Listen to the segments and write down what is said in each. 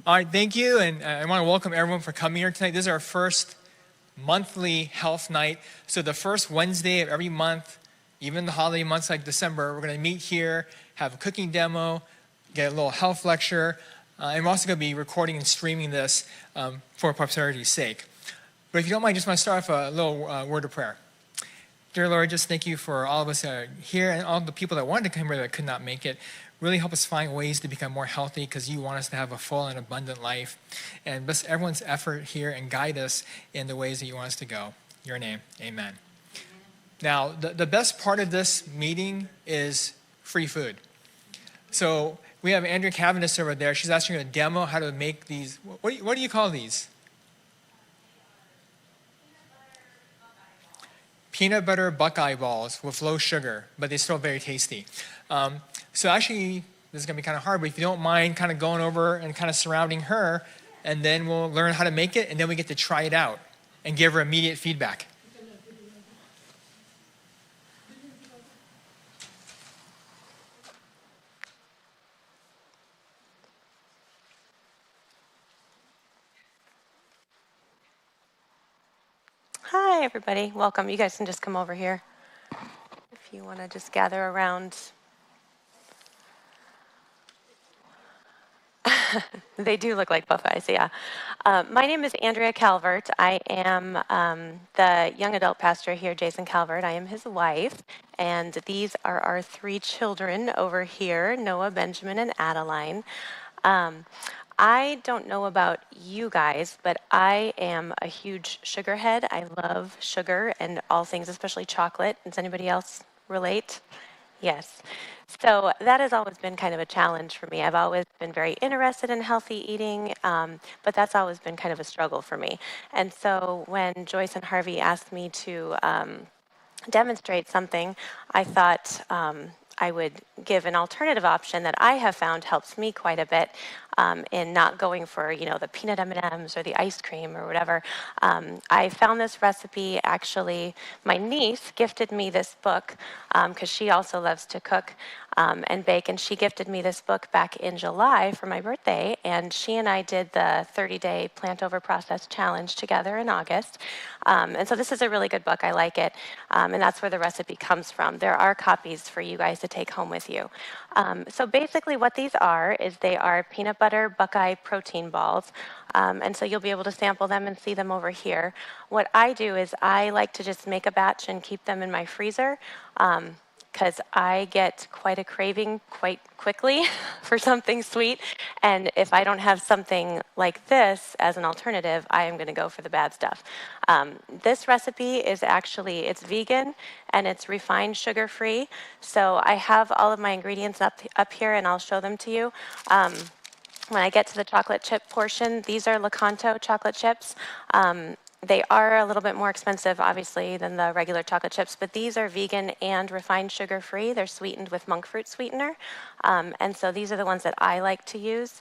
All right, thank you, and I want to welcome everyone for coming here tonight. This is our first monthly health night. So the first Wednesday of every month, even the holiday months like December, we're going to meet here, have a cooking demo, get a little health lecture, and we're also going to be recording and streaming this for posterity's sake. But if you don't mind, I just want to start off a little word of prayer. Dear Lord, just thank you for all of us here and all the people that wanted to come here that could not make it. Really help us find ways to become more healthy because you want us to have a full and abundant life. And bless everyone's effort here and guide us in the ways that you want us to go. In your name, amen. Now, the best part of this meeting is free food. So we have Andrea Cavendish over there. She's asking a demo how to make these. What do you call these? Peanut butter Buckeye balls with low sugar, but they're still very tasty. So actually, this is going to be kind of hard, but if you don't mind kind of going over and kind of surrounding her, and then we'll learn how to make it, and then we get to try it out and give her immediate feedback. Hi, everybody. Welcome. You guys can just come over here if you want to just gather around. They do look like Buckeyes, yeah. My name is Andrea Calvert. I am the young adult pastor here, Jason Calvert. I am his wife, and these are our 3 children over here, Noah, Benjamin, and Adeline. I don't know about you guys, but I am a huge sugar head. I love sugar and all things, especially chocolate. Does anybody else relate? Yes. So that has always been kind of a challenge for me. I've always been very interested in healthy eating, but that's always been kind of a struggle for me. And so when Joyce and Harvey asked me to demonstrate something, I thought I would give an alternative option that I have found helps me quite a bit in not going for, the peanut M&Ms or the ice cream or whatever. I found this recipe, actually, my niece gifted me this book because she also loves to cook and bake, and she gifted me this book back in July for my birthday, and she and I did the 30-day plant over process challenge together in August. And so this is a really good book. I like it, and that's where the recipe comes from. There are copies for you guys to take home with you. So basically what these are is they are peanut butter Buckeye protein balls. And so you'll be able to sample them and see them over here. What I do is I like to just make a batch and keep them in my freezer because I get quite a craving quite quickly for something sweet. And if I don't have something like this as an alternative, I am going to go for the bad stuff. This recipe is actually, it's vegan and it's refined sugar-free. So I have all of my ingredients up here and I'll show them to you. When I get to the chocolate chip portion, these are Lakanto chocolate chips. They are a little bit more expensive, obviously, than the regular chocolate chips, but these are vegan and refined sugar-free. They're sweetened with monk fruit sweetener, and so these are the ones that I like to use.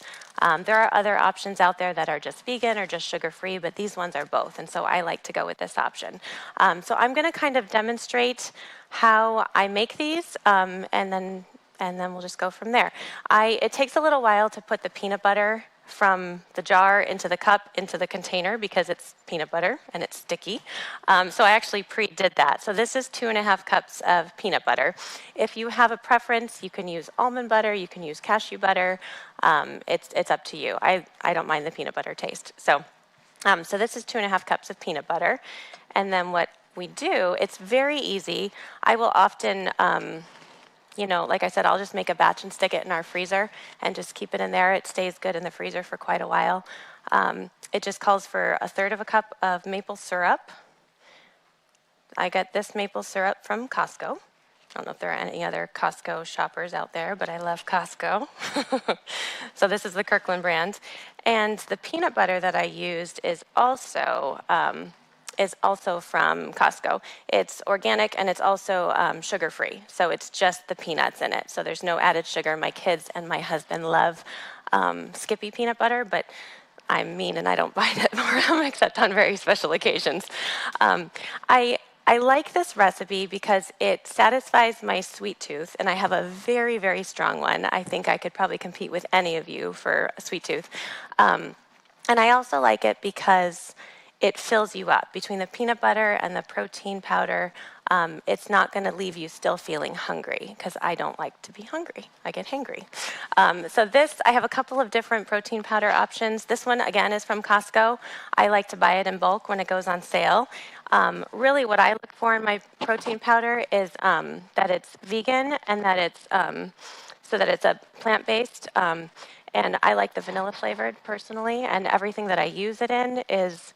There are other options out there that are just vegan or just sugar-free, but these ones are both, and so I like to go with this option. So I'm going to kind of demonstrate how I make these, and then we'll just go from there. It takes a little while to put the peanut butter from the jar into the cup into the container because it's peanut butter and it's sticky. So I actually pre-did that. So this is 2.5 cups of peanut butter. If you have a preference, you can use almond butter, you can use cashew butter. It's up to you. I don't mind the peanut butter taste. So this is 2.5 cups of peanut butter. And then what we do, it's very easy. I will often like I said, I'll just make a batch and stick it in our freezer and just keep it in there. It stays good in the freezer for quite a while. It just calls for 1/3 cup of maple syrup. I got this maple syrup from Costco. I don't know if there are any other Costco shoppers out there, but I love Costco. So this is the Kirkland brand. And the peanut butter that I used is also from Costco. It's organic and it's also sugar-free. So it's just the peanuts in it. So there's no added sugar. My kids and my husband love Skippy peanut butter, but I'm mean and I don't buy it for them except on very special occasions. I like this recipe because it satisfies my sweet tooth, and I have a very, very strong one. I think I could probably compete with any of you for a sweet tooth. And I also like it because it fills you up. Between the peanut butter and the protein powder, it's not going to leave you still feeling hungry, because I don't like to be hungry. I get hangry. So this, I have a couple of different protein powder options. This one, again, is from Costco. I like to buy it in bulk when it goes on sale. Really what I look for in my protein powder is that it's vegan and that it's so that it's a plant-based. And I like the vanilla flavored personally, and everything that I use it in is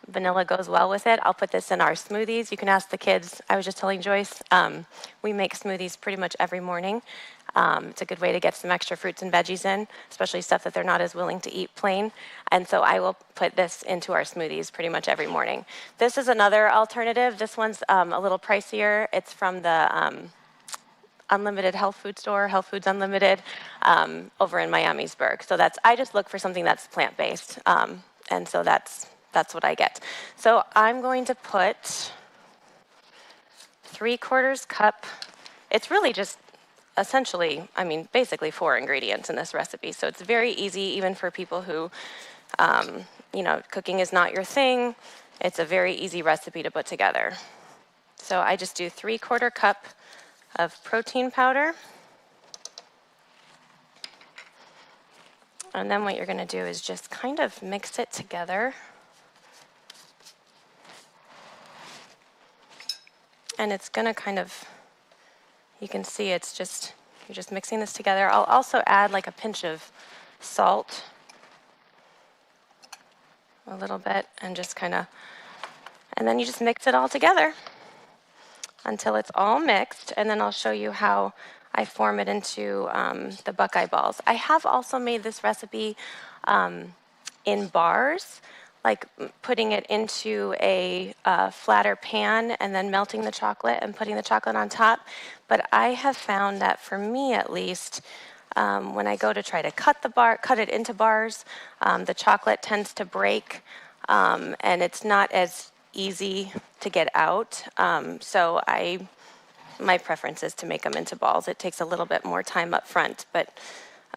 vanilla goes well with it. I'll put this in our smoothies. You can ask the kids. I was just telling Joyce, we make smoothies pretty much every morning. It's a good way to get some extra fruits and veggies in, especially stuff that they're not as willing to eat plain. And so I will put this into our smoothies pretty much every morning. This is another alternative. This one's a little pricier. It's from the Unlimited Health Food Store, Health Foods Unlimited, over in Miamisburg. So I just look for something that's plant-based. And so that's what I get. So I'm going to put 3/4 cup. It's really just essentially, basically 4 ingredients in this recipe. So it's very easy, even for people who, cooking is not your thing. It's a very easy recipe to put together. So I just do 3/4 cup of protein powder. And then what you're going to do is just kind of mix it together. And it's going to kind of, you can see you're just mixing this together. I'll also add like a pinch of salt, a little bit, and then you just mix it all together until it's all mixed. And then I'll show you how I form it into the Buckeye balls. I have also made this recipe in bars, like putting it into a flatter pan and then melting the chocolate and putting the chocolate on top. But I have found that, for me at least, when I go to try to cut it into bars, the chocolate tends to break, and it's not as easy to get out. So my preference is to make them into balls. It takes a little bit more time up front, but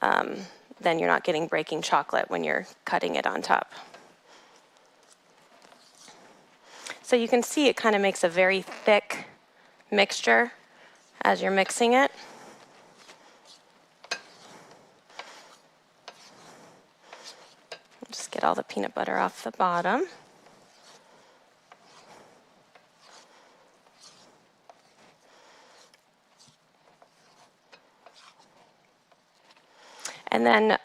then you're not getting breaking chocolate when you're cutting it on top. So you can see it kind of makes a very thick mixture as you're mixing it. Just get all the peanut butter off the bottom. And then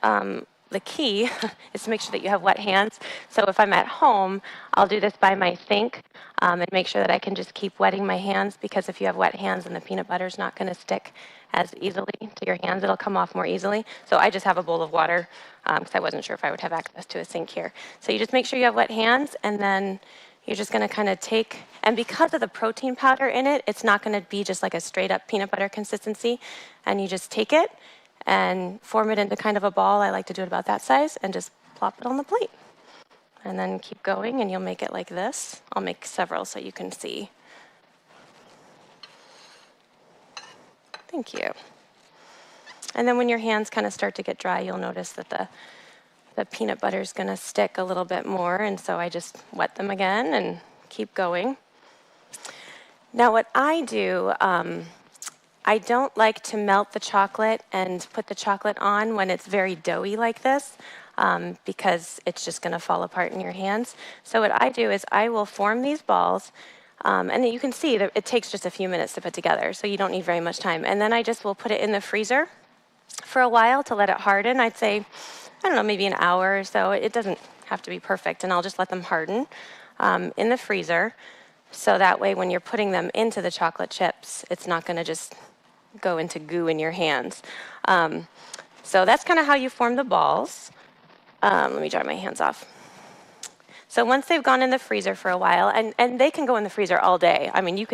the key is to make sure that you have wet hands. So if I'm at home, I'll do this by my sink and make sure that I can just keep wetting my hands, because if you have wet hands, then the peanut butter is not going to stick as easily to your hands. It'll come off more easily. So I just have a bowl of water because I wasn't sure if I would have access to a sink here. So you just make sure you have wet hands, and then you're just going to kind of take, and because of the protein powder in it, it's not going to be just like a straight up peanut butter consistency. And you just take it and form it into kind of a ball. I like to do it about that size, and just plop it on the plate. And then keep going, and you'll make it like this. I'll make several so you can see. Thank you. And then when your hands kind of start to get dry, you'll notice that the peanut butter is going to stick a little bit more, and so I just wet them again and keep going. Now what I do, I don't like to melt the chocolate and put the chocolate on when it's very doughy like this, because it's just going to fall apart in your hands. So what I do is I will form these balls, and you can see that it takes just a few minutes to put together, so you don't need very much time. And then I just will put it in the freezer for a while to let it harden. I'd say, I don't know, maybe an hour or so. It doesn't have to be perfect, and I'll just let them harden in the freezer. So that way when you're putting them into the chocolate chips, it's not going to just go into goo in your hands. So that's kind of how you form the balls. Let me dry my hands off. So once they've gone in the freezer for a while, and they can go in the freezer all day. I mean, you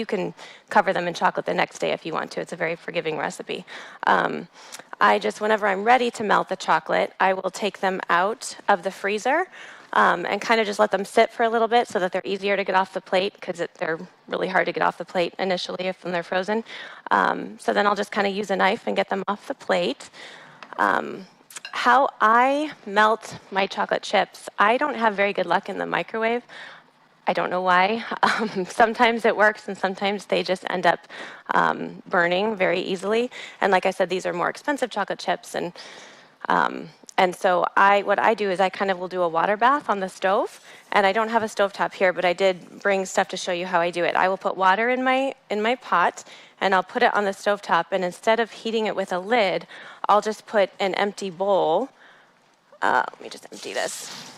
can cover them in chocolate the next day if you want to. It's a very forgiving recipe. Whenever I'm ready to melt the chocolate, I will take them out of the freezer. and kind of just let them sit for a little bit so that they're easier to get off the plate because they're really hard to get off the plate initially when they're frozen. So then I'll just kind of use a knife and get them off the plate. How I melt my chocolate chips, I don't have very good luck in the microwave. I don't know why. Sometimes it works and sometimes they just end up burning very easily. And like I said, these are more expensive chocolate chips. And so what I do is I kind of will do a water bath on the stove. And I don't have a stovetop here, but I did bring stuff to show you how I do it. I will put water in my pot and I'll put it on the stovetop. And instead of heating it with a lid, I'll just put an empty bowl. Let me just empty this.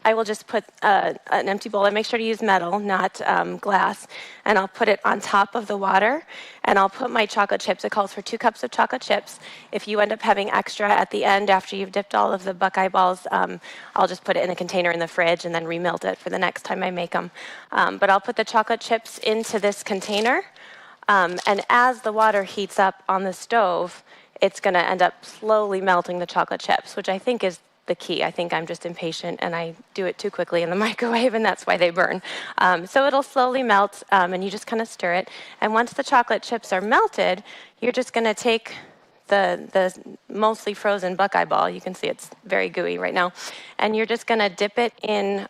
I will just put an empty bowl. I make sure to use metal, not glass, and I'll put it on top of the water, and I'll put my chocolate chips. It calls for 2 cups of chocolate chips. If you end up having extra at the end after you've dipped all of the Buckeye balls, I'll just put it in a container in the fridge and then remelt it for the next time I make them. But I'll put the chocolate chips into this container, and as the water heats up on the stove, it's going to end up slowly melting the chocolate chips, which I think is the key. I think I'm just impatient and I do it too quickly in the microwave and that's why they burn. So it'll slowly melt and you just kind of stir it. And once the chocolate chips are melted, you're just going to take the mostly frozen Buckeye ball. You can see it's very gooey right now. And you're just going to dip it into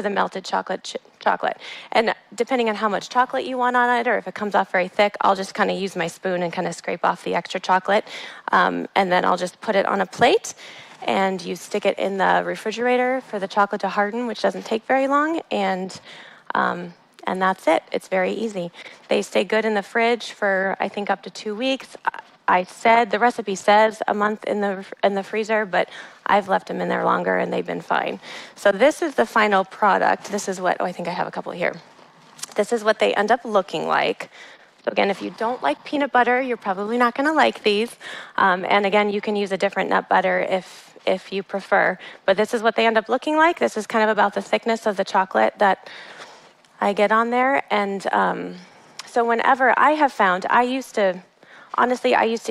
the melted chocolate. And depending on how much chocolate you want on it or if it comes off very thick, I'll just kind of use my spoon and kind of scrape off the extra chocolate. And then I'll just put it on a plate. And you stick it in the refrigerator for the chocolate to harden, which doesn't take very long, and that's it. It's very easy. They stay good in the fridge for, I think, up to 2 weeks. The recipe says a month in the freezer, but I've left them in there longer, and they've been fine. So this is the final product. This is what, I think I have a couple here. This is what they end up looking like. So again, if you don't like peanut butter, you're probably not going to like these. And again, you can use a different nut butter if you prefer. But this is what they end up looking like. This is kind of about the thickness of the chocolate that I get on there. And so whenever I have found, I used to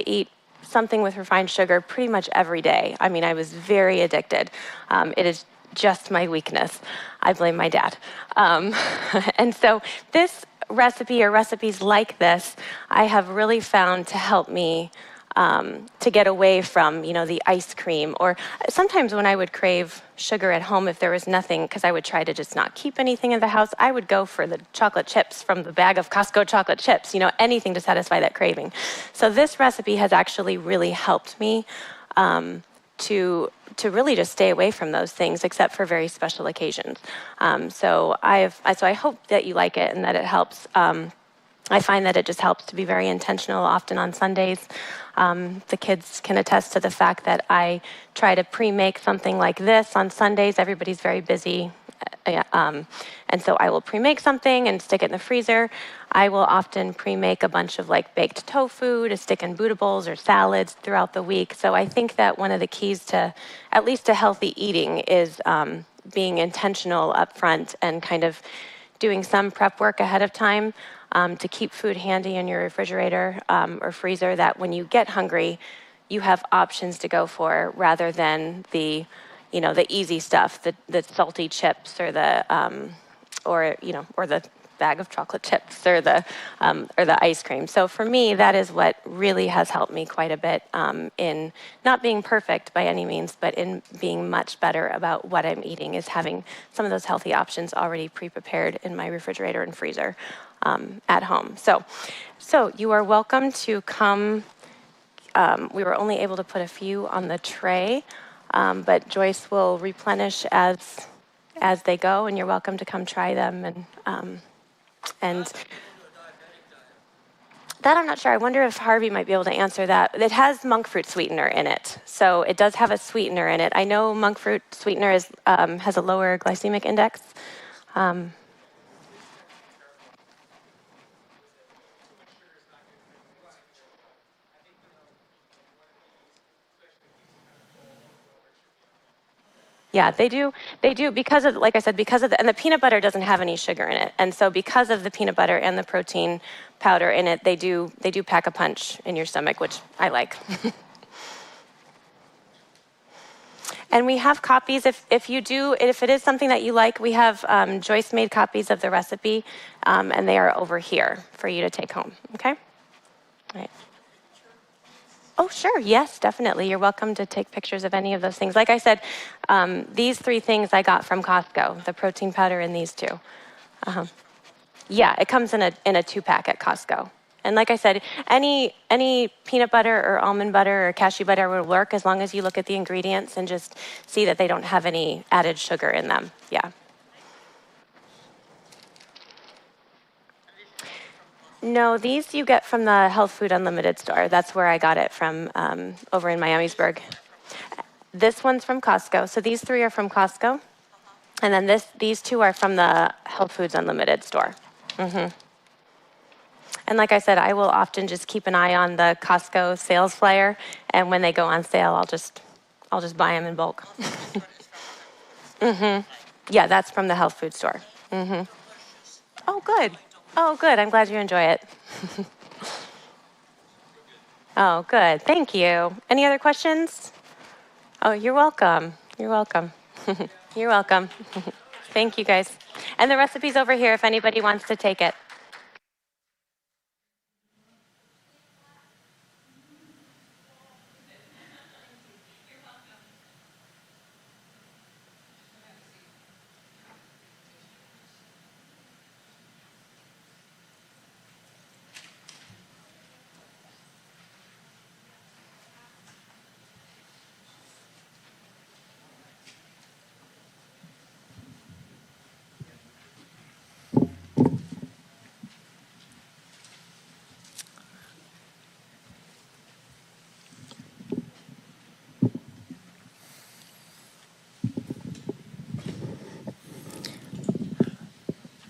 eat something with refined sugar pretty much every day. I mean, I was very addicted. It is just my weakness. I blame my dad. And so this recipe or recipes like this, I have really found to help me to get away from, the ice cream. Or sometimes when I would crave sugar at home, if there was nothing, because I would try to just not keep anything in the house, I would go for the chocolate chips from the bag of Costco chocolate chips, anything to satisfy that craving. So this recipe has actually really helped me to really just stay away from those things, except for very special occasions. So I hope that you like it and that it helps. I find that it just helps to be very intentional, often on Sundays. The kids can attest to the fact that I try to pre-make something like this on Sundays. Everybody's very busy. And so I will pre-make something and stick it in the freezer. I will often pre-make a bunch of baked tofu to stick in Buddha bowls or salads throughout the week. So I think that one of the keys to, at least to healthy eating, is being intentional up front and kind of doing some prep work ahead of time to keep food handy in your refrigerator or freezer, that when you get hungry, you have options to go for rather than the easy stuff, the salty chips or the bag of chocolate chips or the ice cream. So for me, that is what really has helped me quite a bit in not being perfect by any means, but in being much better about what I'm eating, is having some of those healthy options already pre-prepared in my refrigerator and freezer at home. So you are welcome to come. We were only able to put a few on the tray, but Joyce will replenish as they go, and you're welcome to come try them. And that I'm not sure. I wonder if Harvey might be able to answer that. It has monk fruit sweetener in it, so it does have a sweetener in it. I know monk fruit sweetener has a lower glycemic index. Yeah, they do because of, like I said, and the peanut butter doesn't have any sugar in it. And so because of the peanut butter and the protein powder in it, they do pack a punch in your stomach, which I like. And we have copies, if it is something that you like, we have Joyce made copies of the recipe, and they are over here for you to take home, okay? All right. Oh, sure, yes, definitely. You're welcome to take pictures of any of those things. Like I said, these 3 things I got from Costco, the protein powder and these 2. Yeah, it comes in a 2-pack at Costco. And like I said, any peanut butter or almond butter or cashew butter will work as long as you look at the ingredients and just see that they don't have any added sugar in them. Yeah. No, these you get from the Health Food Unlimited store. That's where I got it from, over in Miamisburg. This one's from Costco. So these 3 are from Costco. And then these 2 are from the Health Foods Unlimited store. And like I said, I will often just keep an eye on the Costco sales flyer. And when they go on sale, I'll just buy them in bulk. Yeah, that's from the health food store. Oh, good. Oh, good. I'm glad you enjoy it. Oh, good. Thank you. Any other questions? Oh, you're welcome. You're welcome. You're welcome. Thank you, guys. And the recipe's over here if anybody wants to take it.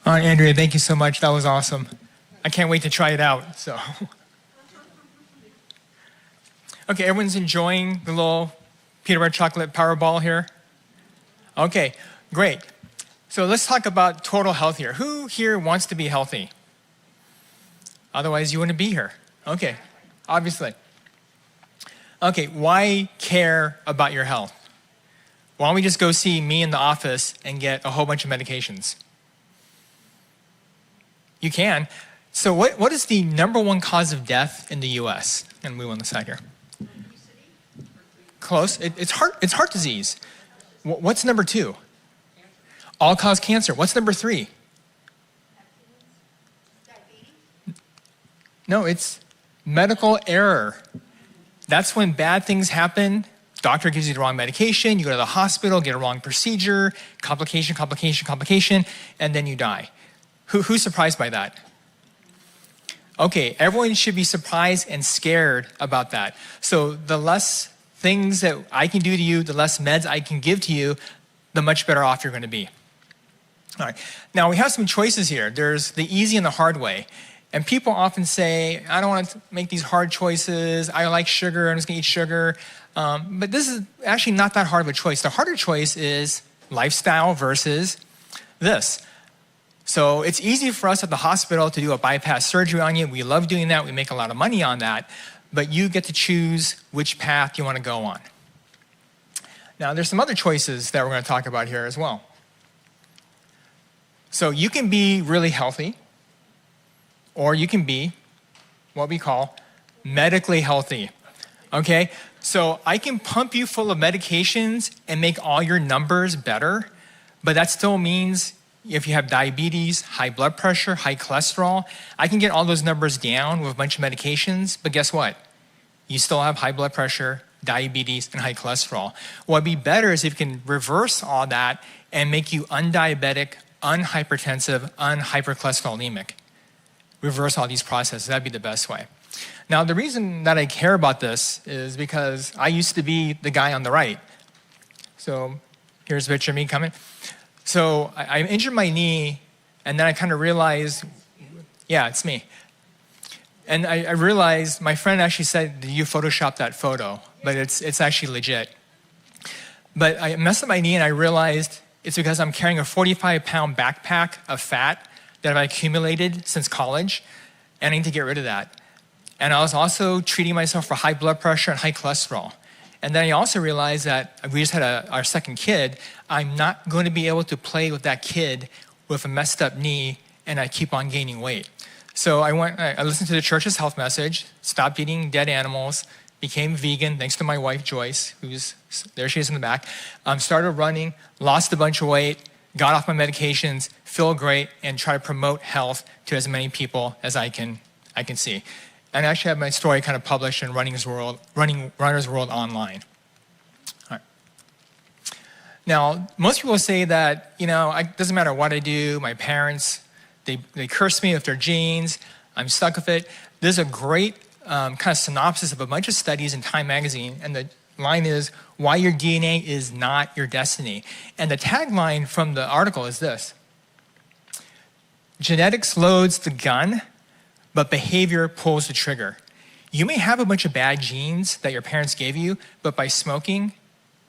All right, Andrea, thank you so much. That was awesome. I can't wait to try it out. So, okay, everyone's enjoying the little peanut butter chocolate Powerball here? Okay, great. So let's talk about total health here. Who here wants to be healthy? Otherwise, you wouldn't be here. Okay, obviously. Okay, why care about your health? Why don't we just go see me in the office and get a whole bunch of medications? You can. So what is the #1 cause of death in the U.S.? And move on the side here. Close. It's heart disease. What's number 2? All-cause cancer. What's number 3? No, it's medical error. That's when bad things happen. Doctor gives you the wrong medication. You go to the hospital, get a wrong procedure, complication, and then you die. Who's surprised by that? Okay, everyone should be surprised and scared about that. So the less things that I can do to you, the less meds I can give to you, the much better off you're going to be. All right, now we have some choices here. There's the easy and the hard way. And people often say, I don't want to make these hard choices. I like sugar, I'm just going to eat sugar. But this is actually not that hard of a choice. The harder choice is lifestyle versus this. So it's easy for us at the hospital to do a bypass surgery on you. We love doing that. We make a lot of money on that. But you get to choose which path you want to go on. Now, there's some other choices that we're going to talk about here as well. So you can be really healthy, or you can be what we call medically healthy. Okay? So I can pump you full of medications and make all your numbers better, but that still means if you have diabetes, high blood pressure, high cholesterol, I can get all those numbers down with a bunch of medications, but guess what? You still have high blood pressure, diabetes, and high cholesterol. What would be better is if you can reverse all that and make you undiabetic, unhypertensive, unhypercholesterolemic. Reverse all these processes. That'd be the best way. Now, the reason that I care about this is because I used to be the guy on the right. So here's a picture of me coming. So I injured my knee, and then I kind of realized, yeah, it's me. And I realized, my friend actually said, did you Photoshop that photo? But it's actually legit. But I messed up my knee, and I realized it's because I'm carrying a 45-pound backpack of fat that I've accumulated since college, and I need to get rid of that. And I was also treating myself for high blood pressure and high cholesterol. And then I also realized that we just had our second kid. I'm not going to be able to play with that kid with a messed up knee, and I keep on gaining weight. So I listened to the church's health message, stopped eating dead animals, became vegan, thanks to my wife, Joyce, there she is in the back. Started running, lost a bunch of weight, got off my medications, feel great, and try to promote health to as many people as I can see. And I actually have my story kind of published in Runner's World online. All right. Now, most people say that, it doesn't matter what I do, my parents, they curse me with their genes, I'm stuck with it. There's a great kind of synopsis of a bunch of studies in Time magazine, and the line is, why your DNA is not your destiny. And the tagline from the article is this: genetics loads the gun, but behavior pulls the trigger. You may have a bunch of bad genes that your parents gave you, but by smoking,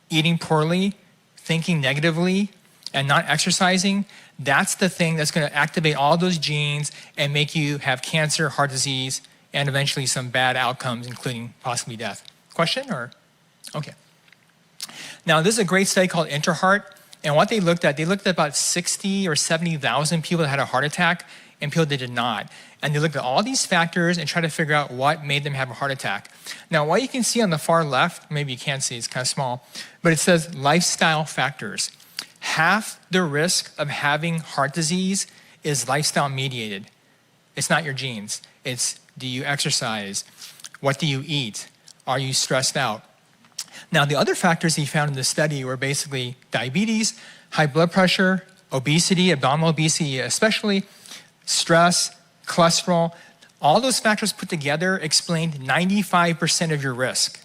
eating poorly, thinking negatively, and not exercising, that's the thing that's going to activate all those genes and make you have cancer, heart disease, and eventually some bad outcomes, including possibly death. Question or? Okay. Now, this is a great study called Interheart, and what they looked at about 60 or 70,000 people that had a heart attack and people that did not. And they looked at all these factors and tried to figure out what made them have a heart attack. Now, what you can see on the far left, maybe you can't see, it's kind of small, but it says lifestyle factors. Half the risk of having heart disease is lifestyle mediated. It's not your genes. It's, do you exercise? What do you eat? Are you stressed out? Now, the other factors he found in the study were basically diabetes, high blood pressure, obesity, abdominal obesity especially, stress, cholesterol. All those factors put together explained 95% of your risk.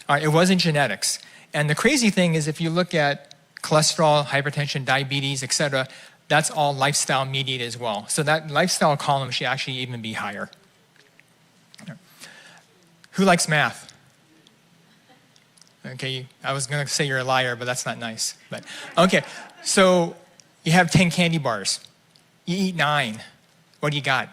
It wasn't genetics. And the crazy thing is, if you look at cholesterol, hypertension, diabetes, etc., that's all lifestyle mediated as well. So that lifestyle column should actually even be higher. Who likes math? Okay, I was going to say you're a liar, but that's not nice. But okay, so you have 10 candy bars. You eat 9. What do you got?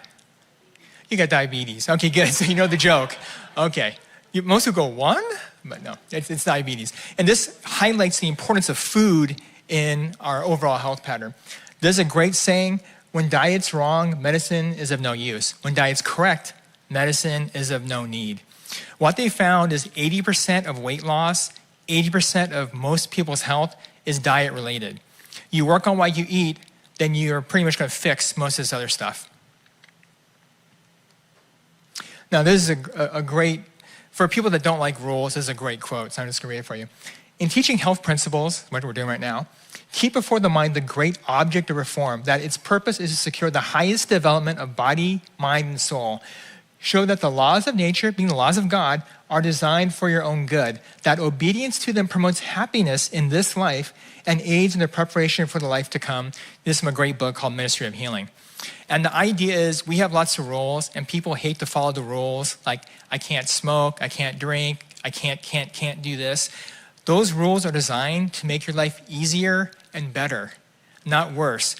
You got diabetes. Okay, good. So you know the joke. Okay. Most people go 1, but no, it's diabetes. And this highlights the importance of food in our overall health pattern. There's a great saying: when diet's wrong, medicine is of no use. When diet's correct, medicine is of no need. What they found is 80% of weight loss, 80% of most people's health is diet related. You work on what you eat, then you're pretty much going to fix most of this other stuff. Now, this is a great, for people that don't like rules, this is a great quote, so I'm just going to read it for you. In teaching health principles, what we're doing right now, keep before the mind the great object of reform, that its purpose is to secure the highest development of body, mind, and soul. Show that the laws of nature, being the laws of God, are designed for your own good, that obedience to them promotes happiness in this life and aids in the preparation for the life to come. This is from a great book called Ministry of Healing. And the idea is we have lots of rules, and people hate to follow the rules, like I can't smoke, I can't drink, I can't do this. Those rules are designed to make your life easier and better, not worse.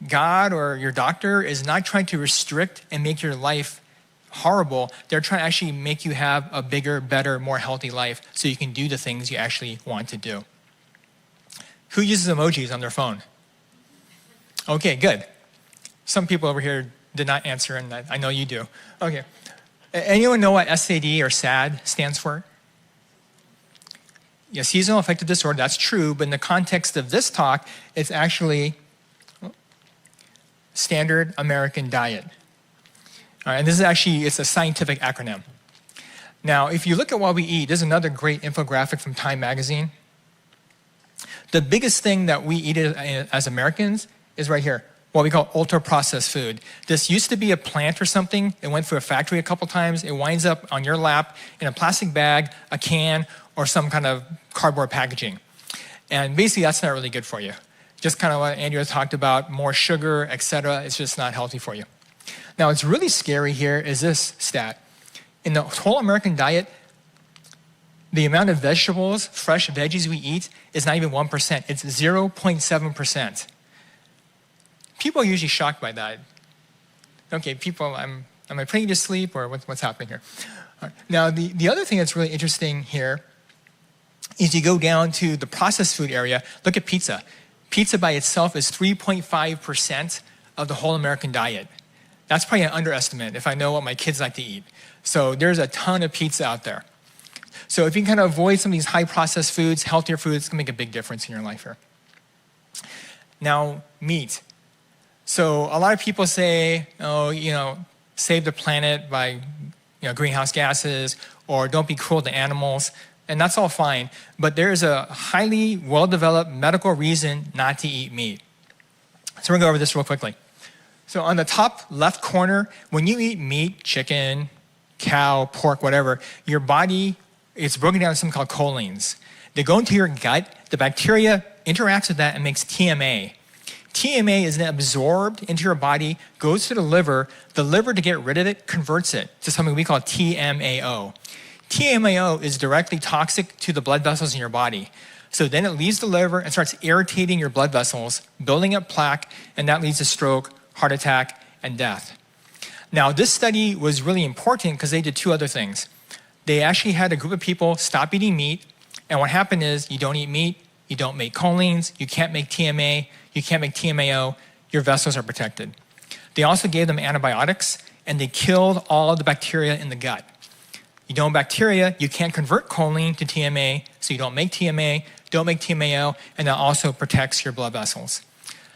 God or your doctor is not trying to restrict and make your life horrible. They're trying to actually make you have a bigger, better, more healthy life so you can do the things you actually want to do. Who uses emojis on their phone? Okay, good. Some people over here did not answer, and I know you do. Okay. Anyone know what SAD or SAD stands for? Yeah, seasonal affective disorder, that's true, but in the context of this talk, it's actually Standard American Diet. All right, and this is actually, it's a scientific acronym. Now, if you look at what we eat, there's another great infographic from Time magazine. The biggest thing that we eat as Americans is right here, what we call ultra-processed food. This used to be a plant or something. It went through a factory a couple times. It winds up on your lap in a plastic bag, a can, or some kind of cardboard packaging. And basically, that's not really good for you. Just kind of what Andrea talked about, more sugar, etc. It's just not healthy for you. Now, what's really scary here is this stat. In the whole American diet, the amount of vegetables, fresh veggies we eat is not even 1%. It's 0.7%. People are usually shocked by that. Okay, people, am I putting you to sleep or what's happening here? Right. Now, the other thing that's really interesting here is you go down to the processed food area, look at pizza. Pizza by itself is 3.5% of the whole American diet. That's probably an underestimate if I know what my kids like to eat. So there's a ton of pizza out there. So if you can kind of avoid some of these high processed foods, healthier foods, it's gonna make a big difference in your life here. Now, meat. So a lot of people say, save the planet by greenhouse gases, or don't be cruel to animals, and that's all fine. But there is a highly well-developed medical reason not to eat meat. So we're gonna go over this real quickly. So on the top left corner, when you eat meat, chicken, cow, pork, whatever, your body, it's broken down into something called cholines. They go into your gut, the bacteria interacts with that and makes TMA. TMA is then absorbed into your body, goes to the liver to get rid of it, converts it to something we call TMAO. TMAO is directly toxic to the blood vessels in your body. So then it leaves the liver and starts irritating your blood vessels, building up plaque, and that leads to stroke, heart attack, and death. Now, this study was really important because they did two other things. They actually had a group of people stop eating meat, and what happened is you don't eat meat, you don't make cholines, you can't make TMA, you can't make TMAO, your vessels are protected. They also gave them antibiotics, and they killed all of the bacteria in the gut. You don't have bacteria, you can't convert choline to TMA, so you don't make TMA, don't make TMAO, and that also protects your blood vessels.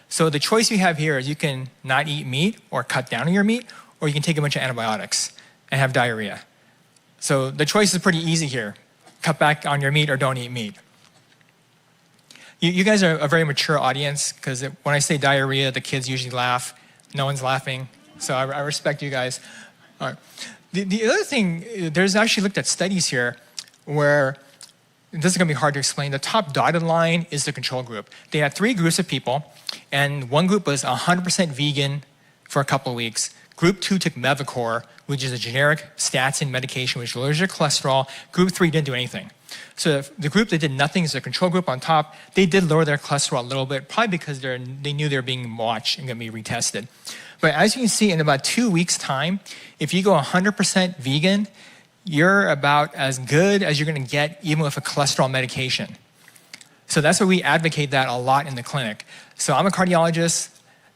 So the choice you have here is you can not eat meat or cut down on your meat, or you can take a bunch of antibiotics and have diarrhea. So the choice is pretty easy here. Cut back on your meat or don't eat meat. You guys are a very mature audience because when I say diarrhea, the kids usually laugh. No one's laughing, so I respect you guys. All right. The other thing, there's actually looked at studies here where, this is gonna be hard to explain, the top dotted line is the control group. They had 3 groups of people, and one group was 100% vegan for a couple of weeks. Group 2 took Mevacor, which is a generic statin medication which lowers your cholesterol. Group 3 didn't do anything. So the group that did nothing is the control group on top. They did lower their cholesterol a little bit, probably because they knew they were being watched and going to be retested. But as you can see, in about 2 weeks' time, if you go 100% vegan, you're about as good as you're going to get even with a cholesterol medication. So that's why we advocate that a lot in the clinic. So I'm a cardiologist,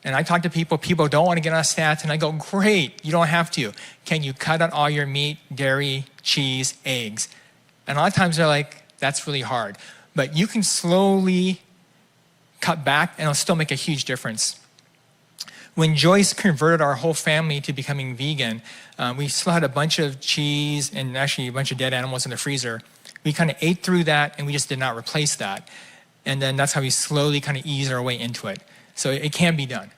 and I talk to people don't want to get on stats, and I go, great, you don't have to. Can you cut out all your meat, dairy, cheese, eggs? And a lot of times they're like, that's really hard. But you can slowly cut back and it'll still make a huge difference. When Joyce converted our whole family to becoming vegan, we still had a bunch of cheese and actually a bunch of dead animals in the freezer. We kind of ate through that and we just did not replace that. And then that's how we slowly kind of ease our way into it. So it can be done.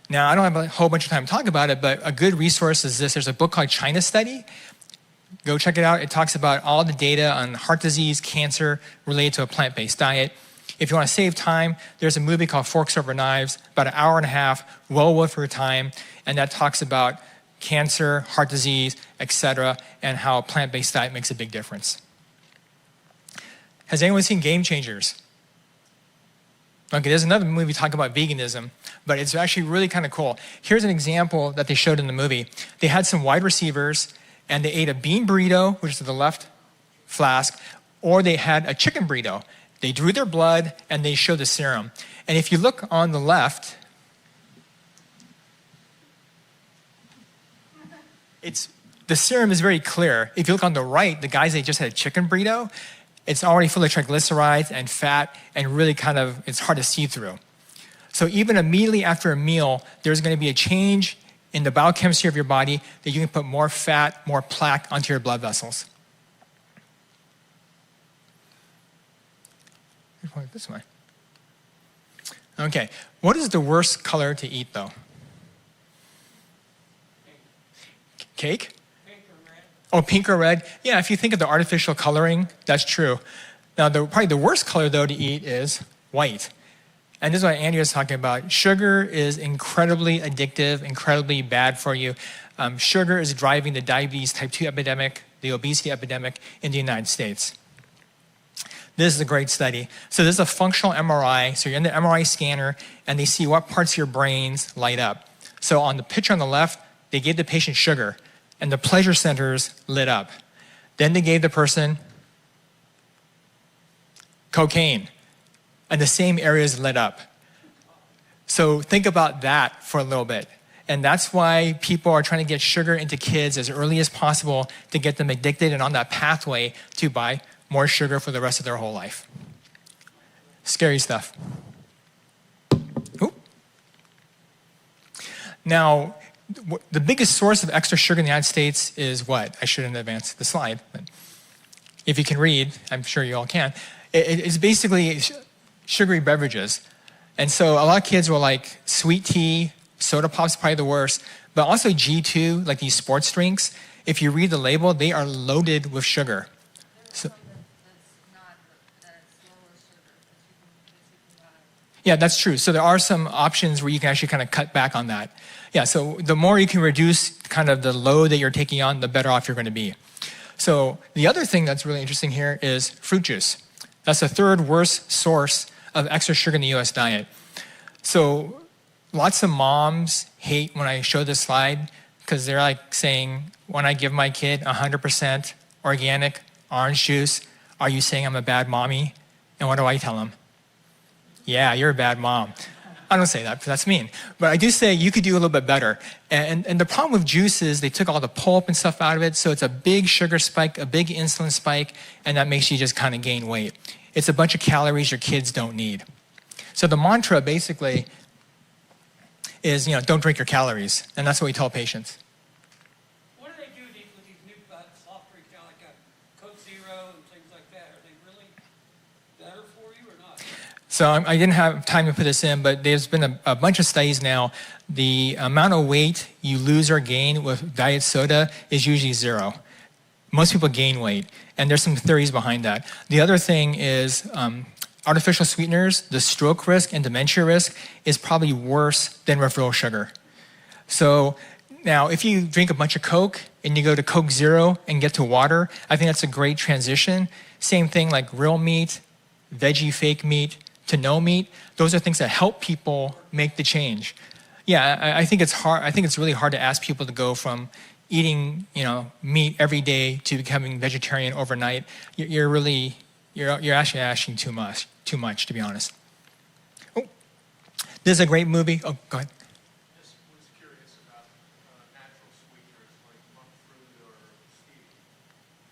Now, I don't have a whole bunch of time to talk about it, but a good resource is this. There's a book called China Study. Go check it out. It talks about all the data on heart disease, cancer related to a plant-based diet. If you want to save time, there's a movie called Forks Over Knives, about an hour and a half, well worth your time, and that talks about cancer, heart disease, etc., and how a plant-based diet makes a big difference. Has anyone seen Game Changers? Okay, there's another movie talking about veganism, but it's actually really kind of cool. Here's an example that they showed in the movie. They had some wide receivers, and they ate a bean burrito, which is the left flask, or they had a chicken burrito. They drew their blood, and they showed the serum. And if you look on the left, the serum is very clear. If you look on the right, the guys that just had a chicken burrito, it's already full of triglycerides and fat, and really it's hard to see through. So even immediately after a meal, there's going to be a change in the biochemistry of your body that you can put more fat, more plaque onto your blood vessels. This way. Okay, what is the worst color to eat though? Cake? Pink or red. Oh, pink or red? Yeah, if you think of the artificial coloring, that's true. Now, probably the worst color though to eat is white. And this is what Andy was talking about. Sugar is incredibly addictive, incredibly bad for you. Sugar is driving the diabetes type 2 epidemic, the obesity epidemic in the United States. This is a great study. So this is a functional MRI. So you're in the MRI scanner, and they see what parts of your brains light up. So on the picture on the left, they gave the patient sugar, and the pleasure centers lit up. Then they gave the person cocaine, and the same areas lit up. So think about that for a little bit. And that's why people are trying to get sugar into kids as early as possible to get them addicted and on that pathway to buy more sugar for the rest of their whole life. Scary stuff. Ooh. Now, the biggest source of extra sugar in the United States is what? I shouldn't advance the slide, but if you can read, I'm sure you all can. It's basically sugary beverages. And so a lot of kids will like sweet tea, soda pop's probably the worst, but also G2, like these sports drinks. If you read the label, they are loaded with sugar. So, yeah, that's true. So there are some options where you can actually kind of cut back on that. Yeah, so the more you can reduce kind of the load that you're taking on, the better off you're going to be. So the other thing that's really interesting here is fruit juice. That's the third worst source of extra sugar in the US diet. So lots of moms hate when I show this slide because they're like saying, when I give my kid 100% organic orange juice, are you saying I'm a bad mommy? And what do I tell them? Yeah, you're a bad mom. I don't say that because that's mean. But I do say you could do a little bit better. And the problem with juice is they took all the pulp and stuff out of it, so it's a big sugar spike, a big insulin spike, and that makes you just kind of gain weight. It's a bunch of calories your kids don't need. So the mantra basically is, don't drink your calories. And that's what we tell patients. What do they do with these new soft drinks now, like a Coke Zero and things like that? Are they really better for you or not? So I didn't have time to put this in, but there's been a bunch of studies now. The amount of weight you lose or gain with diet soda is usually 0. Most people gain weight, and there's some theories behind that. The other thing is artificial sweeteners, the stroke risk and dementia risk is probably worse than with real sugar. So now if you drink a bunch of Coke and you go to Coke Zero and get to water, I think that's a great transition. Same thing like real meat, veggie fake meat, to no meat. Those are things that help people make the change. Yeah, I think it's hard. I think it's really hard to ask people to go from eating, meat every day to becoming vegetarian overnight. You're actually asking too much, to be honest. Oh, this is a great movie. Oh, go ahead. Just was curious about natural sweeteners like monk fruit or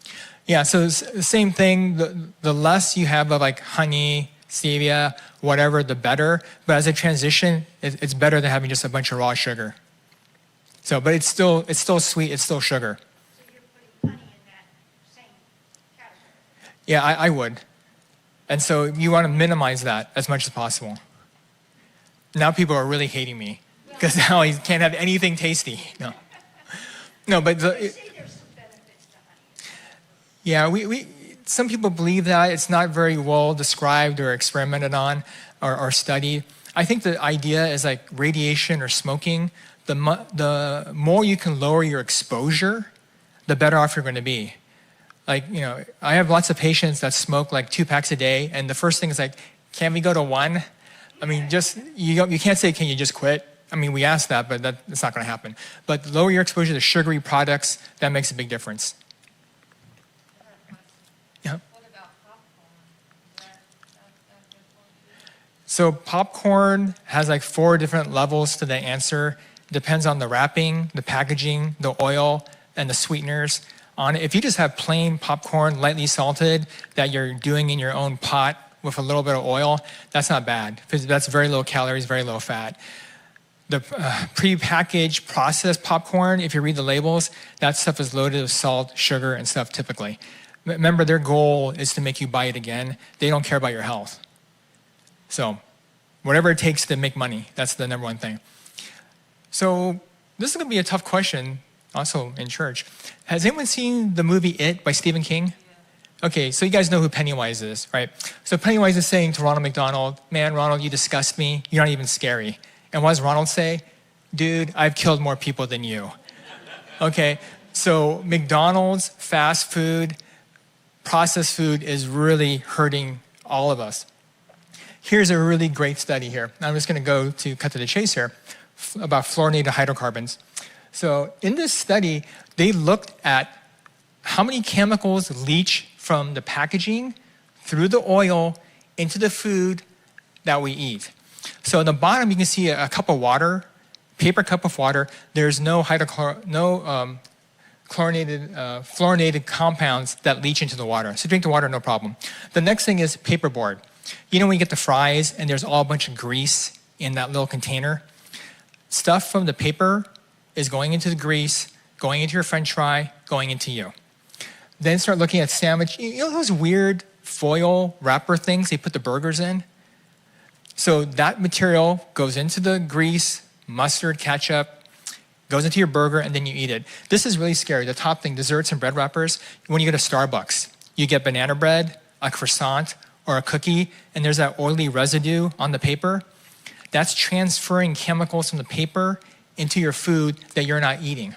stevia. Yeah, so it's the same thing. The less you have of like honey, stevia, whatever, the better. But as a transition, it's better than having just a bunch of raw sugar. So, but it's still sweet. It's still sugar. So you're putting honey in that same category? Yeah, I would. And so you want to minimize that as much as possible. Now people are really hating me because now he can't have anything tasty. No, but They say there's some benefits to honey. yeah, some people believe that. It's not very well described or experimented on or studied. I think the idea is like radiation or smoking. The more you can lower your exposure, the better off you're going to be. Like, I have lots of patients that smoke like 2 packs a day, and the first thing is like, can we go to 1? I mean, you can't say, can you just quit? I mean, we ask that, but that's not going to happen. But lower your exposure to sugary products, that makes a big difference. Yeah. What about popcorn? So popcorn has like 4 different levels to the answer. Depends on the wrapping, the packaging, the oil, and the sweeteners on it. If you just have plain popcorn, lightly salted, that you're doing in your own pot with a little bit of oil, that's not bad, because that's very low calories, very low fat. The pre-packaged processed popcorn, if you read the labels, that stuff is loaded with salt, sugar, and stuff typically. Remember, their goal is to make you buy it again. They don't care about your health. So whatever it takes to make money, that's the number one thing. So this is going to be a tough question also in church. Has anyone seen the movie It by Stephen King? Okay, so you guys know who Pennywise is, right? So Pennywise is saying to Ronald McDonald, man, Ronald, you disgust me. You're not even scary. And what does Ronald say? Dude, I've killed more people than you. Okay, so McDonald's, fast food, processed food is really hurting all of us. Here's a really great study here. I'm just going to cut to the chase here, about fluorinated hydrocarbons. So in this study, they looked at how many chemicals leach from the packaging through the oil into the food that we eat. So on the bottom, you can see a cup of water, paper cup of water. There's no fluorinated compounds that leach into the water. So drink the water, no problem. The next thing is paperboard. You know when you get the fries and there's all a bunch of grease in that little container? Stuff from the paper is going into the grease, going into your French fry, going into you. Then start looking at sandwich. You know those weird foil wrapper things they put the burgers in? So that material goes into the grease, mustard, ketchup, goes into your burger, and then you eat it. This is really scary. The top thing, desserts and bread wrappers, when you go to Starbucks, you get banana bread, a croissant, or a cookie, and there's that oily residue on the paper. That's transferring chemicals from the paper into your food that you're not eating.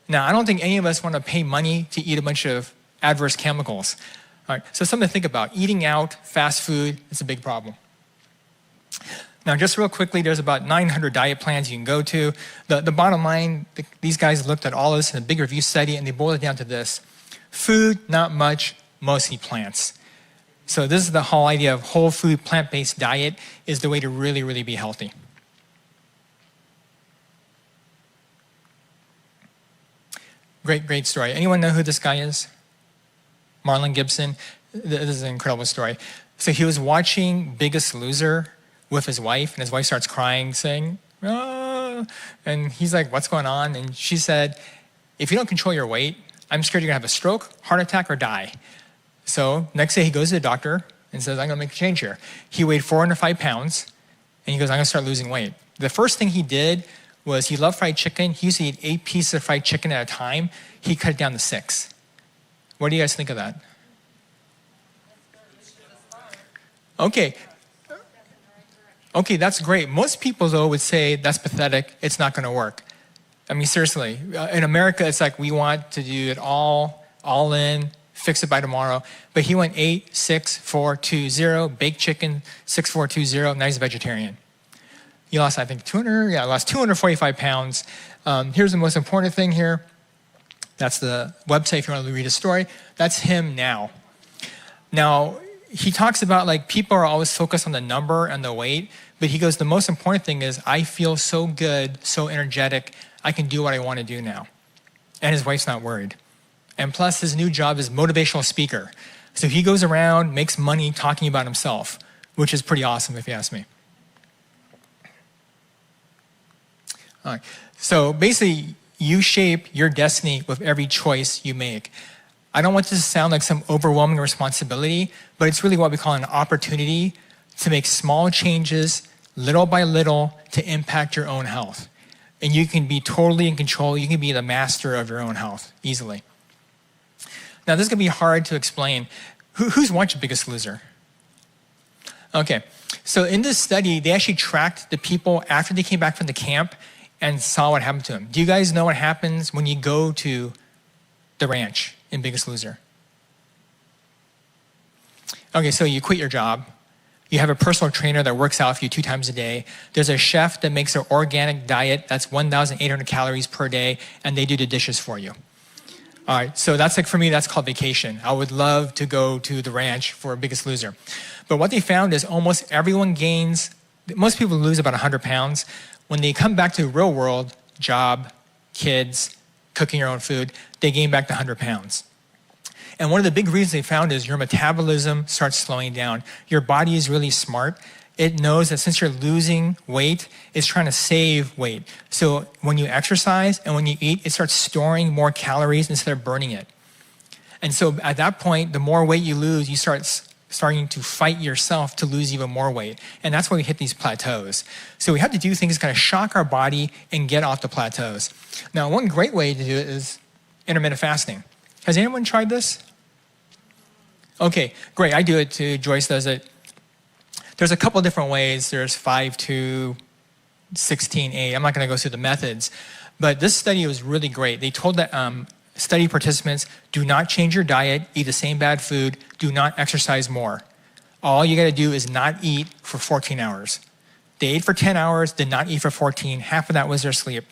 Now, I don't think any of us want to pay money to eat a bunch of adverse chemicals. All right, so something to think about. Eating out, fast food, is a big problem. Now, just real quickly, there's about 900 diet plans you can go to. The bottom line, these guys looked at all this in a big review study, and they boiled it down to this. Food, not much, mostly plants. So this is the whole idea of whole food, plant-based diet is the way to really, really be healthy. Great story. Anyone know who this guy is? Marlon Gibson. This is an incredible story. So he was watching Biggest Loser with his wife, and his wife starts crying, saying, "Ah," and he's like, "What's going on?" And she said, "If you don't control your weight, I'm scared you're gonna have a stroke, heart attack, or die." So next day he goes to the doctor and says, "I'm gonna make a change here." He weighed 405 pounds, and he goes, "I'm gonna start losing weight." The first thing he did was he loved fried chicken. He used to eat 8 pieces of fried chicken at a time. He cut it down to 6. What do you guys think of that? Okay, that's great. Most people, though, would say that's pathetic. It's not going to work. I mean, seriously. In America, it's like we want to do it all in, fix it by tomorrow. But he went 8, 6, 4, 2, 0, baked chicken, 6, 4, 2, 0. Now he's a vegetarian. He lost, I think, 245 pounds. Here's the most important thing here. That's the website if you want to read his story. That's him now. Now, he talks about like people are always focused on the number and the weight, but he goes, the most important thing is I feel so good, so energetic, I can do what I want to do now. And his wife's not worried. And plus his new job is motivational speaker. So he goes around, makes money talking about himself, which is pretty awesome if you ask me. All right. So basically, you shape your destiny with every choice you make. I don't want this to sound like some overwhelming responsibility, but it's really what we call an opportunity to make small changes, little by little, to impact your own health. And you can be totally in control. You can be the master of your own health easily. Now, this is going to be hard to explain. Who's watched Biggest Loser? Okay. So in this study, they actually tracked the people after they came back from the camp and saw what happened to them. Do you guys know what happens when you go to the ranch in Biggest Loser? Okay, so you quit your job. You have a personal trainer that works out for you 2 times a day. There's a chef that makes an organic diet that's 1,800 calories per day, and they do the dishes for you. All right, so that's like, for me, that's called vacation. I would love to go to the ranch for Biggest Loser. But what they found is almost everyone gains, most people lose about 100 pounds. When they come back to the real world, job, kids, cooking your own food, they gain back the 100 pounds. And one of the big reasons they found is your metabolism starts slowing down. Your body is really smart. It knows that since you're losing weight, it's trying to save weight. So when you exercise and when you eat, it starts storing more calories instead of burning it. And so at that point, the more weight you lose, you starting to fight yourself to lose even more weight. And that's why we hit these plateaus. So we have to do things kind of shock our body and get off the plateaus. Now, one great way to do it is intermittent fasting. Has anyone tried this? Okay, great. I do it too. Joyce does it. There's a couple different ways. There's 5-2, 16-8. I'm not going to go through the methods. But this study was really great. They told that study participants, do not change your diet, eat the same bad food, do not exercise more. All you got to do is not eat for 14 hours. They ate for 10 hours, did not eat for 14. Half of that was their sleep.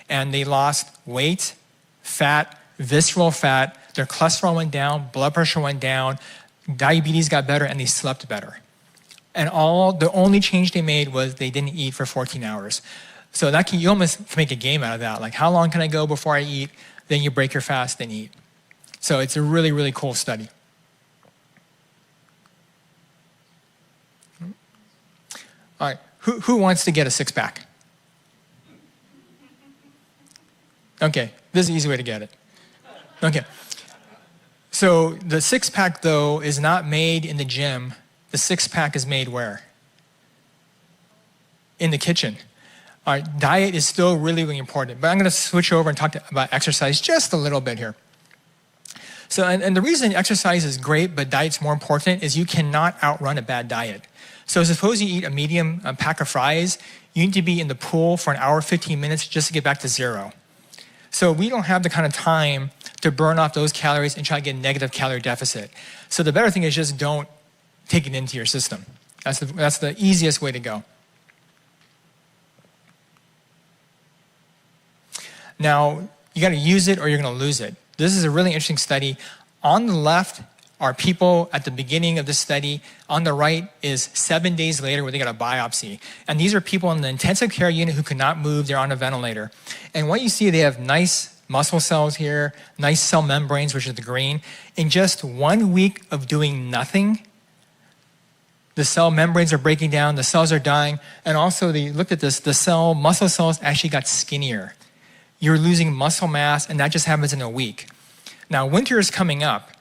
And they lost weight, fat, visceral fat, their cholesterol went down, blood pressure went down, diabetes got better, and they slept better. And the only change they made was they didn't eat for 14 hours. So you almost can make a game out of that. Like, how long can I go before I eat? Then you break your fast, then eat. So it's a really, really cool study. All right, who wants to get a six-pack? Okay, this is the easy way to get it. Okay. So the six-pack, though, is not made in the gym. The six-pack is made where? In the kitchen. All right, diet is still really, really important. But I'm going to switch over and talk about exercise just a little bit here. So, and the reason exercise is great, but diet's more important, is you cannot outrun a bad diet. So suppose you eat a medium pack of fries, you need to be in the pool for an hour, 15 minutes just to get back to zero. So we don't have the kind of time to burn off those calories and try to get a negative calorie deficit. So the better thing is just don't take it into your system. That's the easiest way to go. Now, you got to use it or you're going to lose it. This is a really interesting study. On the left are people at the beginning of the study. On the right is 7 days later where they got a biopsy. And these are people in the intensive care unit who could not move. They're on a ventilator. And what you see, they have nice muscle cells here, nice cell membranes, which is the green. In just 1 week of doing nothing, the cell membranes are breaking down, the cells are dying, and also look at this, the muscle cells actually got skinnier. You're losing muscle mass, and that just happens in a week. Now, winter is coming up,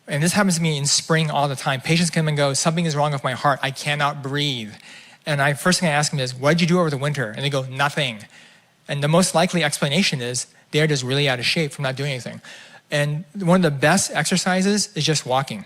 and this happens to me in spring all the time. Patients come and go, something is wrong with my heart, I cannot breathe. And first thing I ask them is, what did you do over the winter? And they go, nothing. And the most likely explanation is, they're just really out of shape from not doing anything. And one of the best exercises is just walking.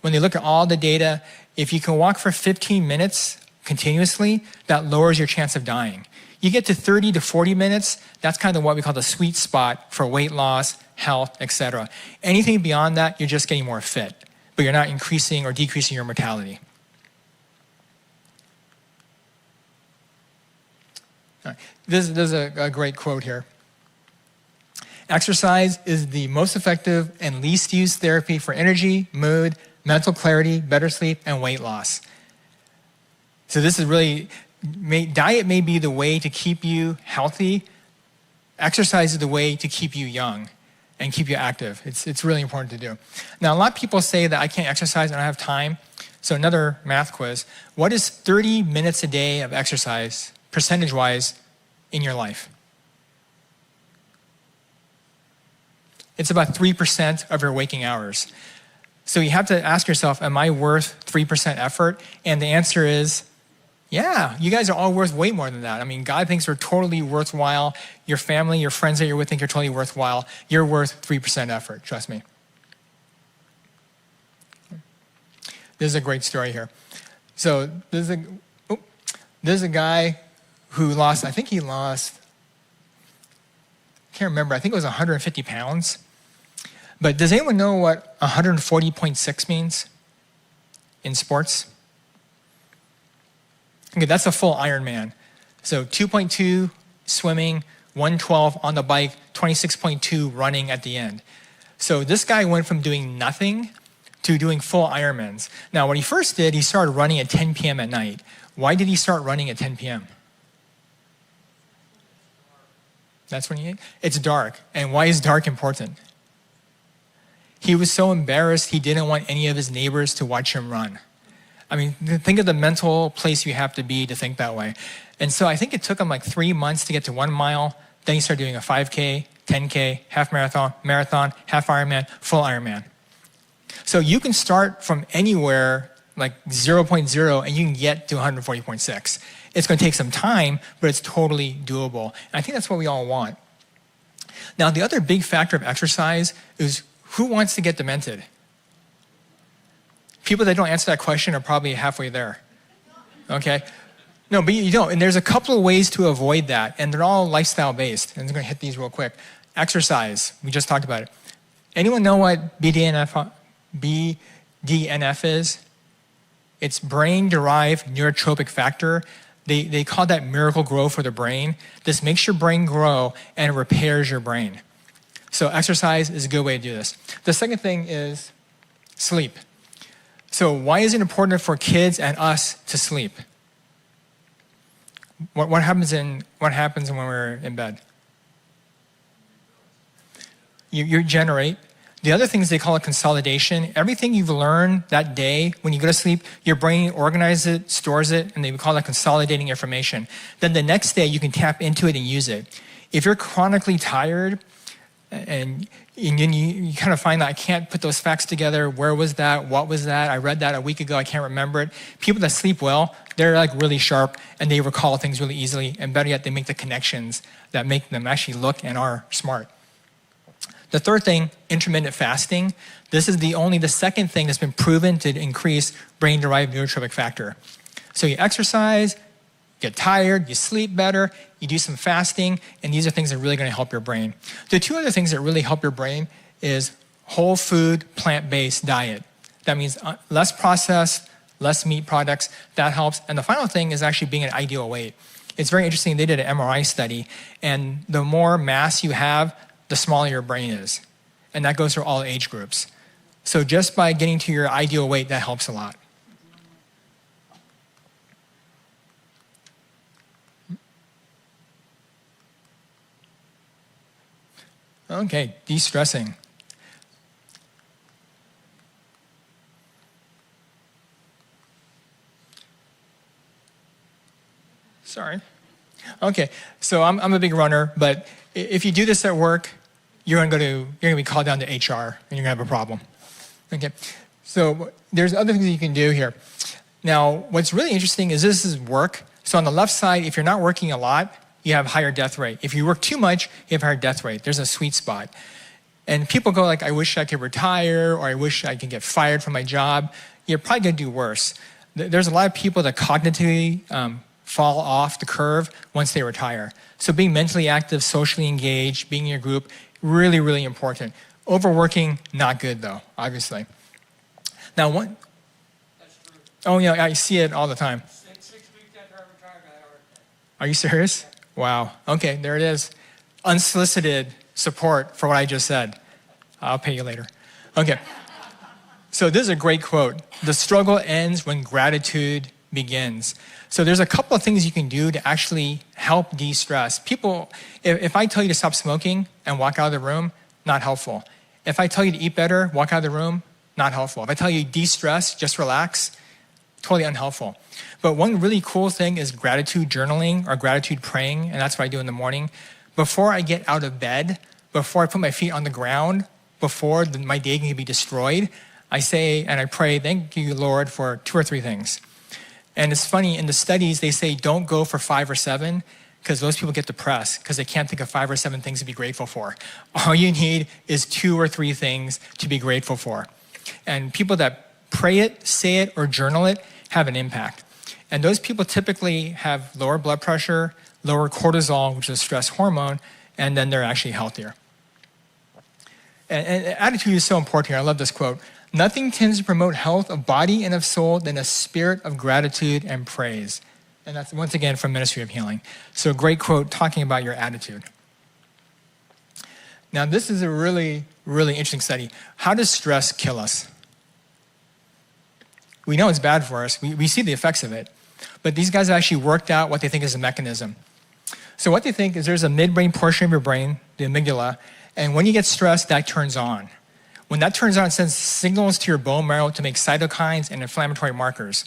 When they look at all the data, if you can walk for 15 minutes continuously, that lowers your chance of dying. You get to 30 to 40 minutes, that's kind of what we call the sweet spot for weight loss, health, etc. Anything beyond that, you're just getting more fit, but you're not increasing or decreasing your mortality. All right. This is a great quote here. Exercise is the most effective and least used therapy for energy, mood, mental clarity, better sleep, and weight loss. So this is really, diet may be the way to keep you healthy. Exercise is the way to keep you young and keep you active. It's really important to do. Now, a lot of people say that I can't exercise, I don't have time. So another math quiz. What is 30 minutes a day of exercise, percentage-wise, in your life? It's about 3% of your waking hours. So you have to ask yourself, am I worth 3% effort? And the answer is, yeah, you guys are all worth way more than that. I mean, God thinks we're totally worthwhile. Your family, your friends that you're with think you're totally worthwhile. You're worth 3% effort, trust me. This is a great story here. So this is a guy who lost, I can't remember, I think it was 150 pounds. But does anyone know what 140.6 means in sports? Okay, that's a full Ironman. So 2.2 swimming, 112 on the bike, 26.2 running at the end. So this guy went from doing nothing to doing full Ironmans. Now, what he first did, he started running at 10 p.m. at night. Why did he start running at 10 p.m.? That's when it's dark. And why is dark important? He was so embarrassed, he didn't want any of his neighbors to watch him run. I mean, think of the mental place you have to be to think that way. And so I think it took him like 3 months to get to 1 mile. Then he started doing a 5K, 10K, half marathon, half Ironman, full Ironman. So you can start from anywhere, like 0.0, and you can get to 140.6. It's going to take some time, but it's totally doable. And I think that's what we all want. Now, the other big factor of exercise is who wants to get demented? People that don't answer that question are probably halfway there. Okay? No, but you don't. And there's a couple of ways to avoid that, and they're all lifestyle-based. And I'm going to hit these real quick. Exercise. We just talked about it. Anyone know what BDNF is? It's brain-derived neurotropic factor. They call that miracle grow for the brain. This makes your brain grow and it repairs your brain. So exercise is a good way to do this. The second thing is sleep. So why is it important for kids and us to sleep? What happens when we're in bed? You regenerate. The other thing is they call it consolidation. Everything you've learned that day, when you go to sleep, your brain organizes it, stores it, and they call that consolidating information. Then the next day, you can tap into it and use it. If you're chronically tired, and you kind of find that I can't put those facts together, where was that, what was that, I read that a week ago, I can't remember it. People that sleep well, they're like really sharp, and they recall things really easily, and better yet, they make the connections that make them actually look and are smart. The third thing, intermittent fasting. This is the second thing that's been proven to increase brain-derived neurotrophic factor. So you exercise, get tired, you sleep better, you do some fasting, and these are things that are really going to help your brain. The two other things that really help your brain is whole food, plant-based diet. That means less processed, less meat products. That helps. And the final thing is actually being an ideal weight. It's very interesting. They did an MRI study, and the more mass you have, the smaller your brain is. And that goes for all age groups. So just by getting to your ideal weight, that helps a lot. Okay, de-stressing. Sorry. Okay, so I'm a big runner, but if you do this at work, you're gonna be called down to HR, and you're gonna have a problem. Okay, so there's other things you can do here. Now, what's really interesting is this is work. So on the left side, if you're not working a lot, you have higher death rate. If you work too much, you have higher death rate. There's a sweet spot. And people go like, I wish I could retire, or I wish I could get fired from my job. You're probably gonna do worse. There's a lot of people that cognitively fall off the curve once they retire. So being mentally active, socially engaged, being in your group, really, really important. Overworking, not good though, obviously. Now, what? That's true. Oh yeah, I see it all the time. 6 weeks after I retired, I had a heart attack. Are you serious? Wow. Okay, there it is. Unsolicited support for what I just said. I'll pay you later. Okay. So this is a great quote. The struggle ends when gratitude begins. So there's a couple of things you can do to actually help de-stress. People, if I tell you to stop smoking and walk out of the room, not helpful. If I tell you to eat better, walk out of the room, not helpful. If I tell you de-stress, just relax, totally unhelpful. But one really cool thing is gratitude journaling or gratitude praying, and that's what I do in the morning. Before I get out of bed, before I put my feet on the ground, before my day can be destroyed, I say and I pray, thank you, Lord, for 2 or 3 things. And it's funny, in the studies, they say don't go for 5 or 7, because those people get depressed because they can't think of 5 or 7 things to be grateful for. All you need is 2 or 3 things to be grateful for. And people that pray it, say it, or journal it have an impact. And those people typically have lower blood pressure, lower cortisol, which is a stress hormone, and then they're actually healthier. And attitude is so important here. I love this quote. Nothing tends to promote health of body and of soul than a spirit of gratitude and praise. And that's once again from Ministry of Healing. So a great quote talking about your attitude. Now this is a really, really interesting study. How does stress kill us? We know it's bad for us. We see the effects of it. But these guys have actually worked out what they think is a mechanism. So what they think is there's a midbrain portion of your brain, the amygdala, and when you get stressed, that turns on. When that turns on, it sends signals to your bone marrow to make cytokines and inflammatory markers.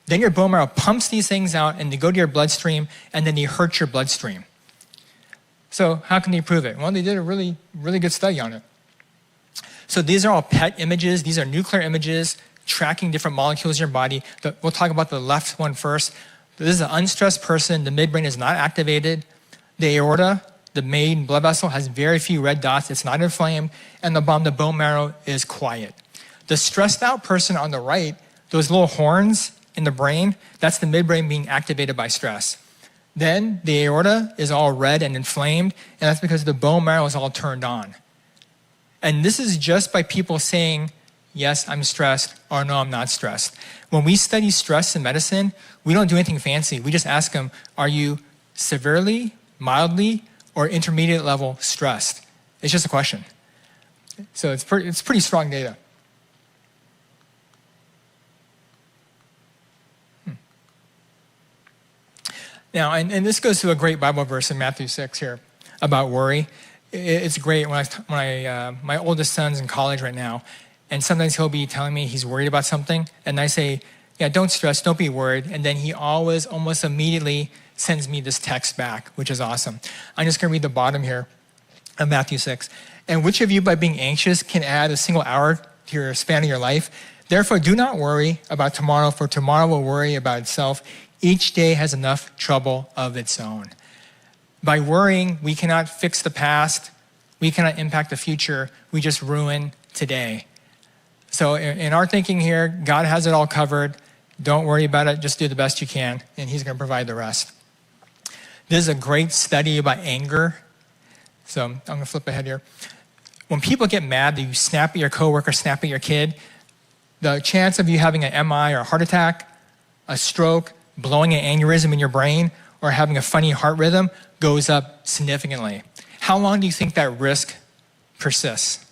Then your bone marrow pumps these things out and they go to your bloodstream and then they hurt your bloodstream. So how can they prove it? Well, they did a really, really good study on it. So these are all PET images. These are nuclear images tracking different molecules in your body. We'll talk about the left one first. This is an unstressed person. The midbrain is not activated. The aorta, the main blood vessel, has very few red dots. It's not inflamed. And the bone marrow is quiet. The stressed out person on the right, those little horns in the brain, that's the midbrain being activated by stress. Then the aorta is all red and inflamed, and that's because the bone marrow is all turned on. And this is just by people saying, yes, I'm stressed, or no, I'm not stressed. When we study stress in medicine, we don't do anything fancy. We just ask them, are you severely, mildly, or intermediate level stressed? It's just a question. So it's pretty strong data. Now, and this goes to a great Bible verse in Matthew 6 here about worry. It's great when my oldest son's in college right now, and sometimes he'll be telling me he's worried about something, and I say, yeah, don't stress, don't be worried. And then he always, almost immediately sends me this text back, which is awesome. I'm just going to read the bottom here of Matthew 6. And which of you, by being anxious, can add a single hour to your span of your life? Therefore, do not worry about tomorrow, for tomorrow will worry about itself. Each day has enough trouble of its own. By worrying, we cannot fix the past. We cannot impact the future. We just ruin today. So in our thinking here, God has it all covered. Don't worry about it. Just do the best you can, and he's going to provide the rest. This is a great study about anger. So I'm going to flip ahead here. When people get mad, you snap at your coworker, snap at your kid, the chance of you having an MI or a heart attack, a stroke, blowing an aneurysm in your brain, or having a funny heart rhythm goes up significantly. How long do you think that risk persists?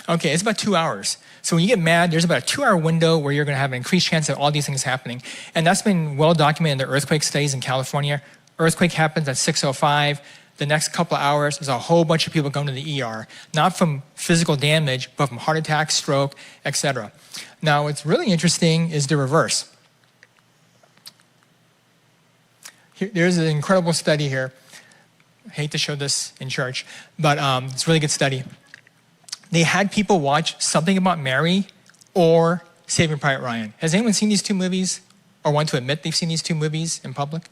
Okay, it's about 2 hours. So when you get mad, there's about a 2-hour window where you're going to have an increased chance of all these things happening. And that's been well documented in the earthquake studies in California. Earthquake happens at 6:05. The next couple of hours, there's a whole bunch of people going to the ER, not from physical damage, but from heart attack, stroke, etc. Now, what's really interesting is the reverse. There's an incredible study here. I hate to show this in church, but it's a really good study. They had people watch Something About Mary or Saving Private Ryan. Has anyone seen these two movies or want to admit they've seen these two movies in public?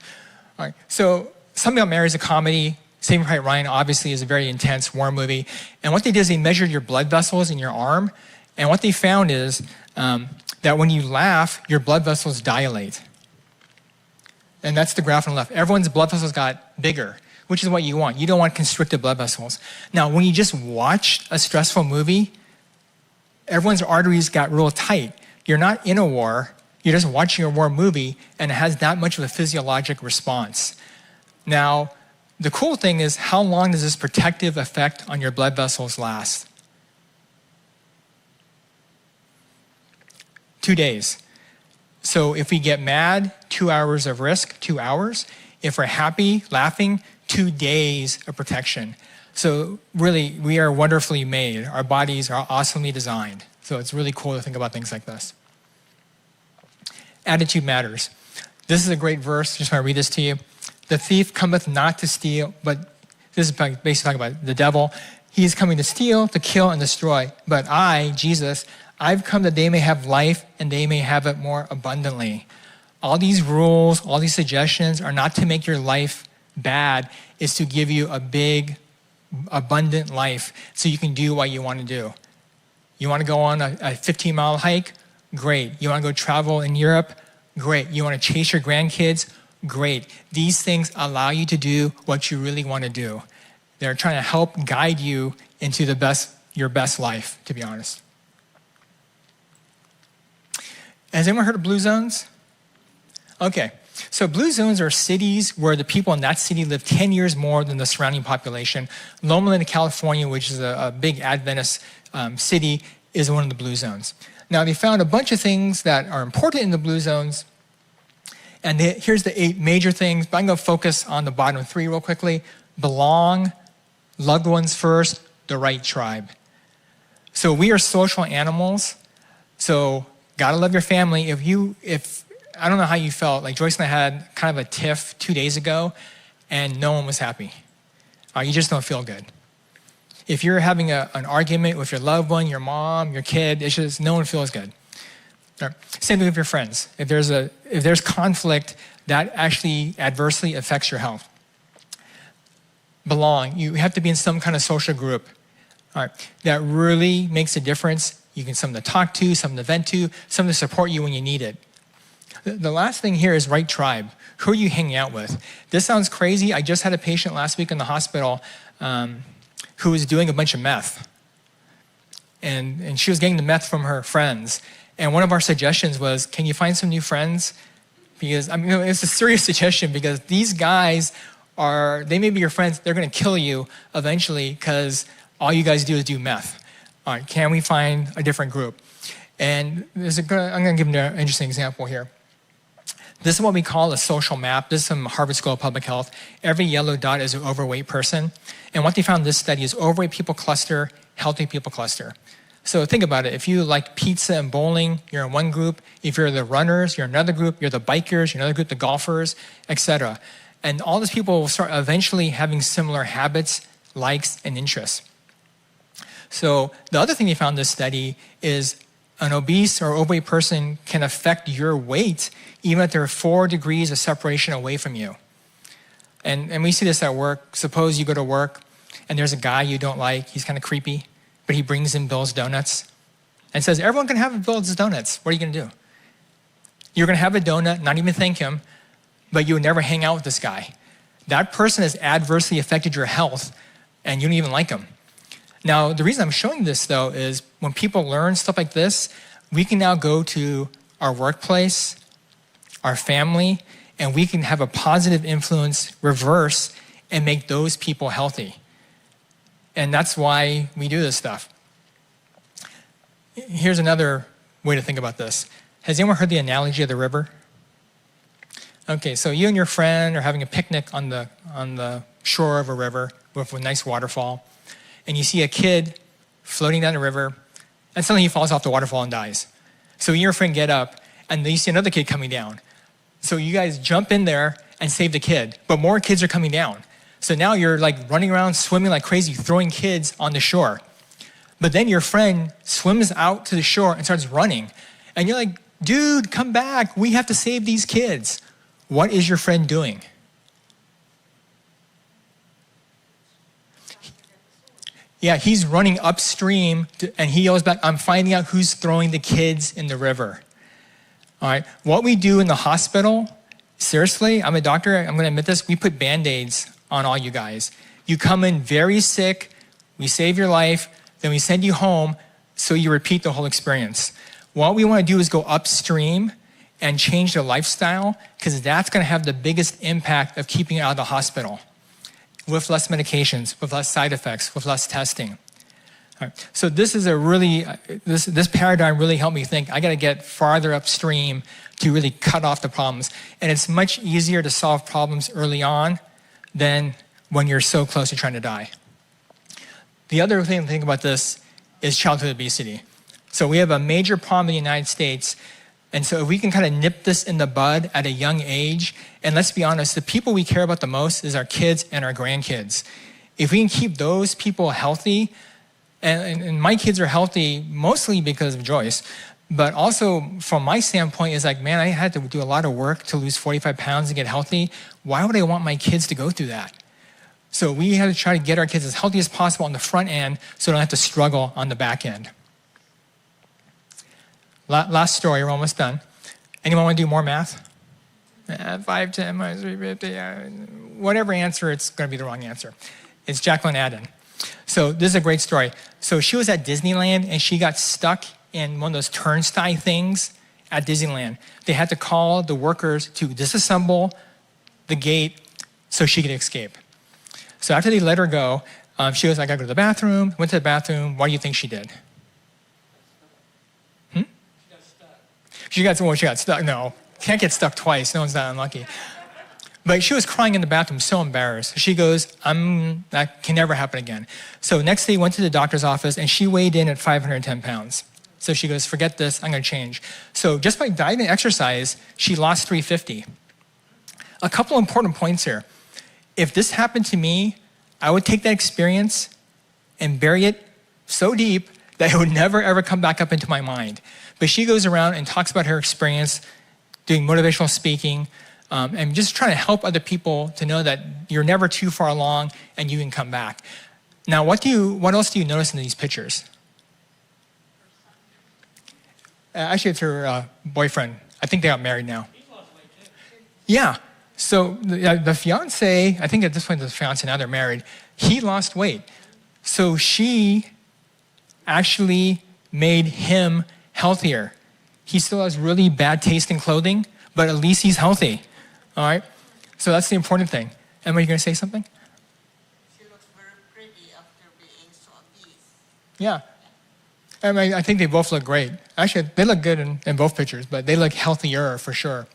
All right. So Something About Mary is a comedy. Saving Private Ryan obviously is a very intense war movie. And what they did is they measured your blood vessels in your arm. And what they found is that when you laugh, your blood vessels dilate. And that's the graph on the left. Everyone's blood vessels got bigger, which is what you want. You don't want constricted blood vessels. Now, when you just watched a stressful movie, everyone's arteries got real tight. You're not in a war. You're just watching a war movie, and it has that much of a physiologic response. Now, the cool thing is, how long does this protective effect on your blood vessels last? 2 days. So if we get mad, 2 hours of risk, 2 hours. If we're happy, laughing, 2 days of protection. So really, we are wonderfully made. Our bodies are awesomely designed. So it's really cool to think about things like this. Attitude matters. This is a great verse. Just want to read this to you. The thief cometh not to steal, but this is basically talking about the devil. He is coming to steal, to kill, and destroy. But I, Jesus, I've come that they may have life and they may have it more abundantly. All these rules, all these suggestions are not to make your life bad. It's to give you a big, abundant life so you can do what you want to do. You want to go on a 15-mile hike? Great. You want to go travel in Europe? Great. You want to chase your grandkids? Great. These things allow you to do what you really want to do. They're trying to help guide you into your best life, to be honest. Has anyone heard of blue zones? Okay. So blue zones are cities where the people in that city live 10 years more than the surrounding population. Loma Linda, California, which is a big Adventist city, is one of the blue zones. Now, they found a bunch of things that are important in the blue zones. And here's the 8 major things, but I'm going to focus on the bottom 3 real quickly. Belong, loved ones first, the right tribe. So we are social animals. So gotta love your family. If I don't know how you felt, like Joyce and I had kind of a tiff 2 days ago, and no one was happy. You just don't feel good. If you're having an argument with your loved one, your mom, your kid, it's just no one feels good. Same thing with your friends. If there's conflict, that actually adversely affects your health. Belong. You have to be in some kind of social group. All right. That really makes a difference. You can someone to talk to, someone to vent to, someone to support you when you need it. The last thing here is right tribe. Who are you hanging out with? This sounds crazy. I just had a patient last week in the hospital who was doing a bunch of meth. And she was getting the meth from her friends. And one of our suggestions was, can you find some new friends? Because, it's a serious suggestion because these guys they may be your friends, they're going to kill you eventually because all you guys do is do meth. All right, can we find a different group? And I'm going to give you an interesting example here. This is what we call a social map. This is from Harvard School of Public Health. Every yellow dot is an overweight person. And what they found in this study is overweight people cluster, healthy people cluster. So think about it. If you like pizza and bowling, you're in one group. If you're the runners, you're in another group. You're the bikers, you're in another group, the golfers, etc. And all these people will start eventually having similar habits, likes, and interests. So the other thing they found in this study is an obese or overweight person can affect your weight even if there are 4 degrees of separation away from you. And we see this at work. Suppose you go to work and there's a guy you don't like. He's kind of creepy, but he brings in Bill's Donuts and says, everyone can have Bill's Donuts. What are you going to do? You're going to have a donut, not even thank him, but you would never hang out with this guy. That person has adversely affected your health and you don't even like him. Now, the reason I'm showing this, though, is when people learn stuff like this, we can now go to our workplace, our family, and we can have a positive influence reverse and make those people healthy. And that's why we do this stuff. Here's another way to think about this. Has anyone heard the analogy of the river? Okay, so you and your friend are having a picnic on the shore of a river with a nice waterfall. And you see a kid floating down the river, and suddenly he falls off the waterfall and dies. So you and your friend get up, and then you see another kid coming down. So you guys jump in there and save the kid, but more kids are coming down. So now you're like running around, swimming like crazy, throwing kids on the shore. But then your friend swims out to the shore and starts running. And you're like, dude, come back. We have to save these kids. What is your friend doing? Yeah, he's running upstream, and he yells back, I'm finding out who's throwing the kids in the river. All right, what we do in the hospital, seriously, I'm a doctor, I'm going to admit this, we put Band-Aids on all you guys. You come in very sick, we save your life, then we send you home, so you repeat the whole experience. What we want to do is go upstream and change the lifestyle, because that's going to have the biggest impact of keeping you out of the hospital. With less medications, with less side effects, with less testing. All right. So this is this paradigm really helped me think, I got to get farther upstream to really cut off the problems. And it's much easier to solve problems early on than when you're so close to trying to die. The other thing to think about this is childhood obesity. So we have a major problem in the United States. And so if we can kind of nip this in the bud at a young age, and let's be honest, the people we care about the most is our kids and our grandkids. If we can keep those people healthy, and my kids are healthy mostly because of Joyce, but also from my standpoint is like, man, I had to do a lot of work to lose 45 pounds and get healthy. Why would I want my kids to go through that? So we have to try to get our kids as healthy as possible on the front end so they don't have to struggle on the back end. Last story, we're almost done. Anyone want to do more math? 5, 10, minus 350, whatever answer, it's going to be the wrong answer. It's Jacqueline Adam. So this is a great story. So she was at Disneyland and she got stuck in one of those turnstile things at Disneyland. They had to call the workers to disassemble the gate so she could escape. So after they let her go, she was like, I gotta go to the bathroom, went to the bathroom. What do you think she did? She got stuck. No, can't get stuck twice. No one's that unlucky. But she was crying in the bathroom, so embarrassed. She goes, that can never happen again. So next day, went to the doctor's office, and she weighed in at 510 pounds. So she goes, forget this, I'm going to change. So just by diet and exercise, she lost 350. A couple important points here. If this happened to me, I would take that experience and bury it so deep that it would never, ever come back up into my mind. But she goes around and talks about her experience doing motivational speaking and just trying to help other people to know that you're never too far along and you can come back. Now, what else do you notice in these pictures? Actually, it's her boyfriend. I think they got married now. Yeah. So the fiance, I think at this point the fiance, now they're married, he lost weight. So she actually made him healthier. He still has really bad taste in clothing, but at least he's healthy. All right? So that's the important thing. Emma, you going to say something? She looks very pretty after being so obese. Yeah. I mean, I think they both look great. Actually, they look good in both pictures, but they look healthier for sure.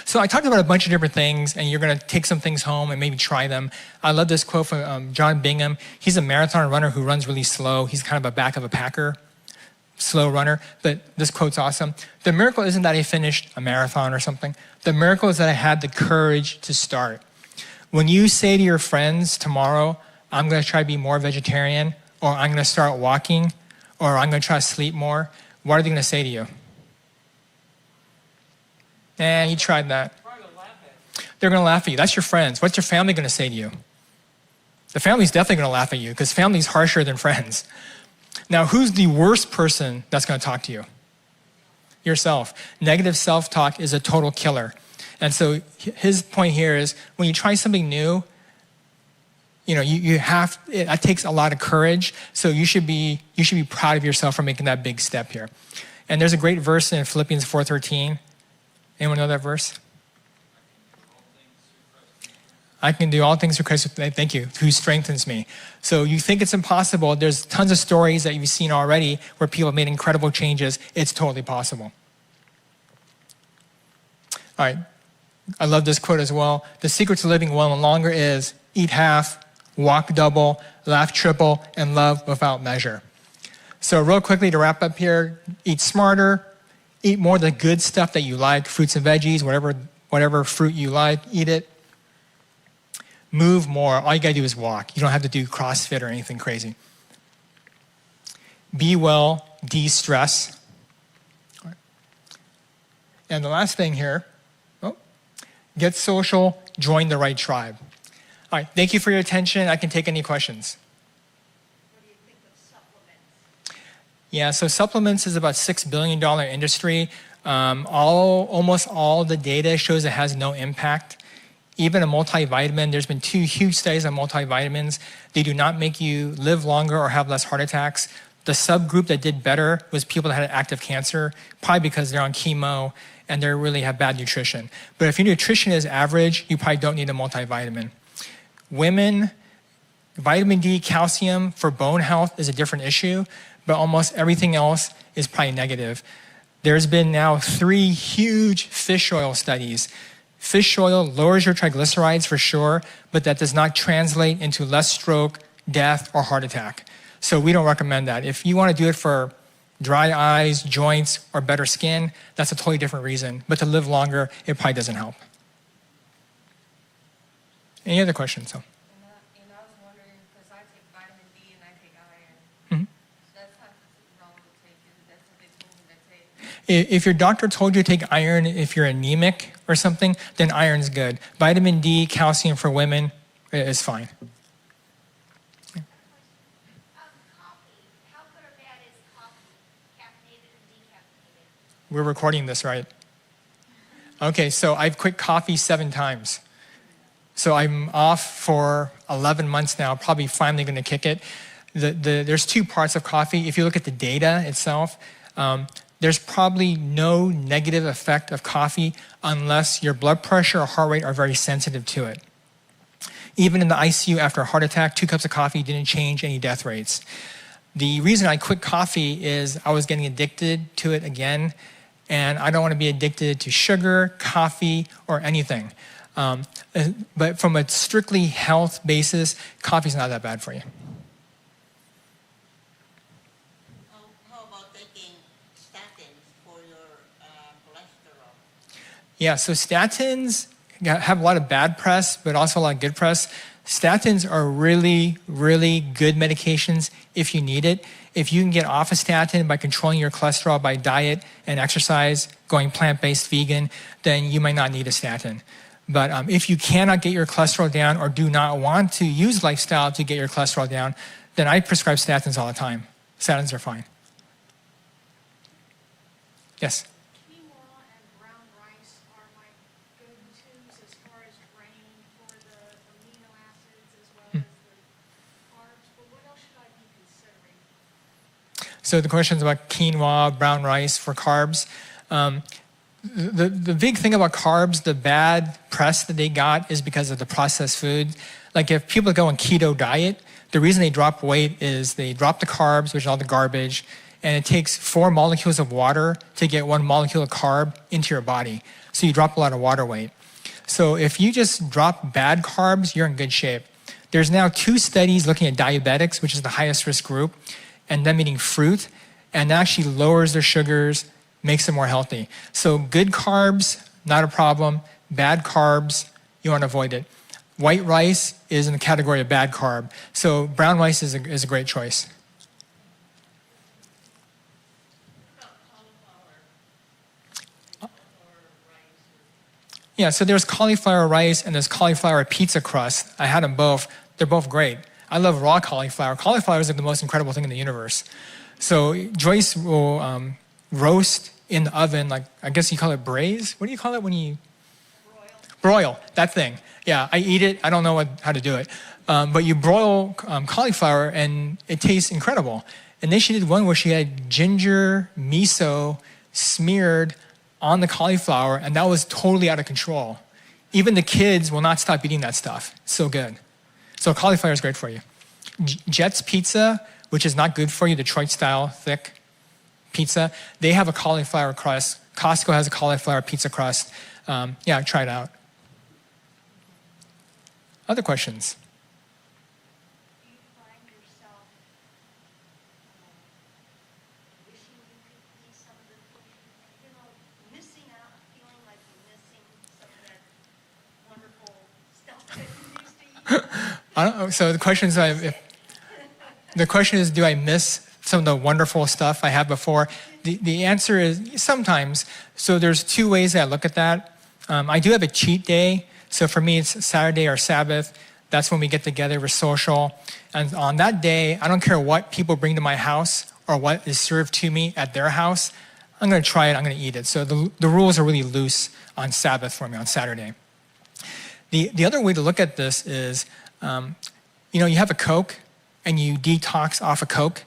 So I talked about a bunch of different things, and you're going to take some things home and maybe try them. I love this quote from John Bingham. He's a marathon runner who runs really slow. He's kind of a back of a packer, slow runner, but this quote's awesome. The miracle isn't that I finished a marathon or something. The miracle is that I had the courage to start. When you say to your friends tomorrow, I'm going to try to be more vegetarian, or I'm going to start walking, or I'm going to try to sleep more, what are they going to say to you? You tried that. They're going to laugh at you. That's your friends. What's your family going to say to you? The family's definitely going to laugh at you because family's harsher than friends. Now, who's the worst person that's going to talk to you? Yourself. Negative self-talk is a total killer. And so his point here is when you try something new, it takes a lot of courage. So you should be proud of yourself for making that big step here. And there's a great verse in Philippians 4:13. Anyone know that verse? I can do all things through Christ, thank you, who strengthens me. So you think it's impossible. There's tons of stories that you've seen already where people have made incredible changes. It's totally possible. All right. I love this quote as well. The secret to living well and longer is eat half, walk double, laugh triple, and love without measure. So real quickly to wrap up here, eat smarter, eat more of the good stuff that you like, fruits and veggies, whatever fruit you like, eat it. Move more. All you gotta do is walk. You don't have to do CrossFit or anything crazy. Be well, de-stress. And the last thing here, get social, join the right tribe. All right, thank you for your attention. I can take any questions. What do you think of supplements? Yeah, so supplements is about $6 billion industry. Almost all the data shows it has no impact. Even a multivitamin, there's been 2 huge studies on multivitamins. They do not make you live longer or have less heart attacks. The subgroup that did better was people that had active cancer, probably because they're on chemo and they really have bad nutrition. But if your nutrition is average, you probably don't need a multivitamin. Women, vitamin D, calcium for bone health is a different issue, but almost everything else is probably negative. There's been now 3 huge fish oil studies. Fish oil lowers your triglycerides for sure, but that does not translate into less stroke, death, or heart attack. So we don't recommend that. If you want to do it for dry eyes, joints, or better skin, that's a totally different reason. But to live longer, it probably doesn't help. Any other questions? And I was wondering, because I take vitamin D and I take iron. That's not wrong to take it. That's what they told me to take. If your doctor told you to take iron if you're anemic or something, then iron's good. Vitamin D, calcium for women is fine. Coffee. How good or bad is coffee? Caffeinated and decaffeinated? We're recording this, right? Okay, so I've quit coffee 7 times. So I'm off for 11 months now, probably finally going to kick it. There's 2 parts of coffee. If you look at the data itself, there's probably no negative effect of coffee unless your blood pressure or heart rate are very sensitive to it. Even in the ICU after a heart attack, 2 cups of coffee didn't change any death rates. The reason I quit coffee is I was getting addicted to it again, and I don't want to be addicted to sugar, coffee, or anything. But from a strictly health basis, coffee's not that bad for you. How about taking statins for your cholesterol? Yeah, so statins have a lot of bad press, but also a lot of good press. Statins are really, really good medications if you need it. If you can get off a statin by controlling your cholesterol by diet and exercise, going plant-based vegan, then you might not need a statin. But if you cannot get your cholesterol down or do not want to use lifestyle to get your cholesterol down, then I prescribe statins all the time. Statins are fine. Yes? Quinoa and brown rice are my go-tos as far as grain for the amino acids as well as the carbs. But what else should I be considering? So the question's about quinoa, brown rice for carbs. The big thing about carbs, the bad press that they got is because of the processed food. Like if people go on keto diet, the reason they drop weight is they drop the carbs, which is all the garbage, and it takes 4 molecules of water to get 1 molecule of carb into your body. So you drop a lot of water weight. So if you just drop bad carbs, you're in good shape. There's now 2 studies looking at diabetics, which is the highest risk group, and them eating fruit, and that actually lowers their sugars, makes them more healthy. So good carbs, not a problem. Bad carbs, you want to avoid it. White rice is in the category of bad carb. So brown rice is a great choice. Yeah, so there's cauliflower rice and there's cauliflower pizza crust. I had them both. They're both great. I love raw cauliflower. Cauliflower is like the most incredible thing in the universe. So Joyce will roast in the oven, like I guess you call it braise. What do you call it when you? Broil, that thing. Yeah, I eat it. I don't know how to do it. But you broil cauliflower and it tastes incredible. And then she did one where she had ginger, miso smeared on the cauliflower, and that was totally out of control. Even the kids will not stop eating that stuff. It's so good. So cauliflower is great for you. Jet's Pizza, which is not good for you, Detroit-style thick pizza, they have a cauliflower crust. Costco has a cauliflower pizza crust. Yeah, try it out. Other questions? Do you find yourself wishing you could eat some of the things, missing out, feeling like you're missing some of that wonderful stuff that you used to eat? I don't know. So the question is, do I miss some of the wonderful stuff I had before? The answer is sometimes. So there's 2 ways that I look at that. I do have a cheat day. So for me, it's Saturday or Sabbath. That's when we get together, we're social. And on that day, I don't care what people bring to my house or what is served to me at their house. I'm going to try it, I'm going to eat it. So the rules are really loose on Sabbath for me, on Saturday. The other way to look at this is, you have a Coke and you detox off a Coke,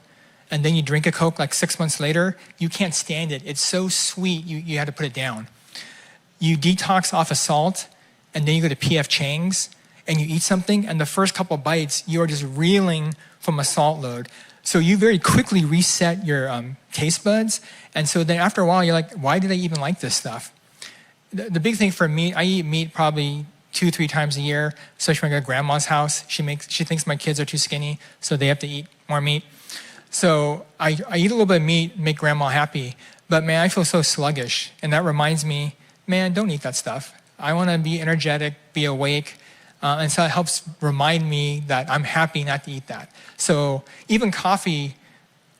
and then you drink a Coke like 6 months later, you can't stand it. It's so sweet, you had to put it down. You detox off of salt, and then you go to P.F. Chang's, and you eat something, and the first couple bites, you are just reeling from a salt load. So you very quickly reset your taste buds, and so then after a while, you're like, why did I even like this stuff? The big thing for meat, I eat meat probably 2-3 times a year, especially when I go to grandma's house. She thinks my kids are too skinny, so they have to eat more meat. So I eat a little bit of meat, make grandma happy, but man, I feel so sluggish, and that reminds me, man, don't eat that stuff. I want to be energetic, be awake, and so it helps remind me that I'm happy not to eat that. So even coffee,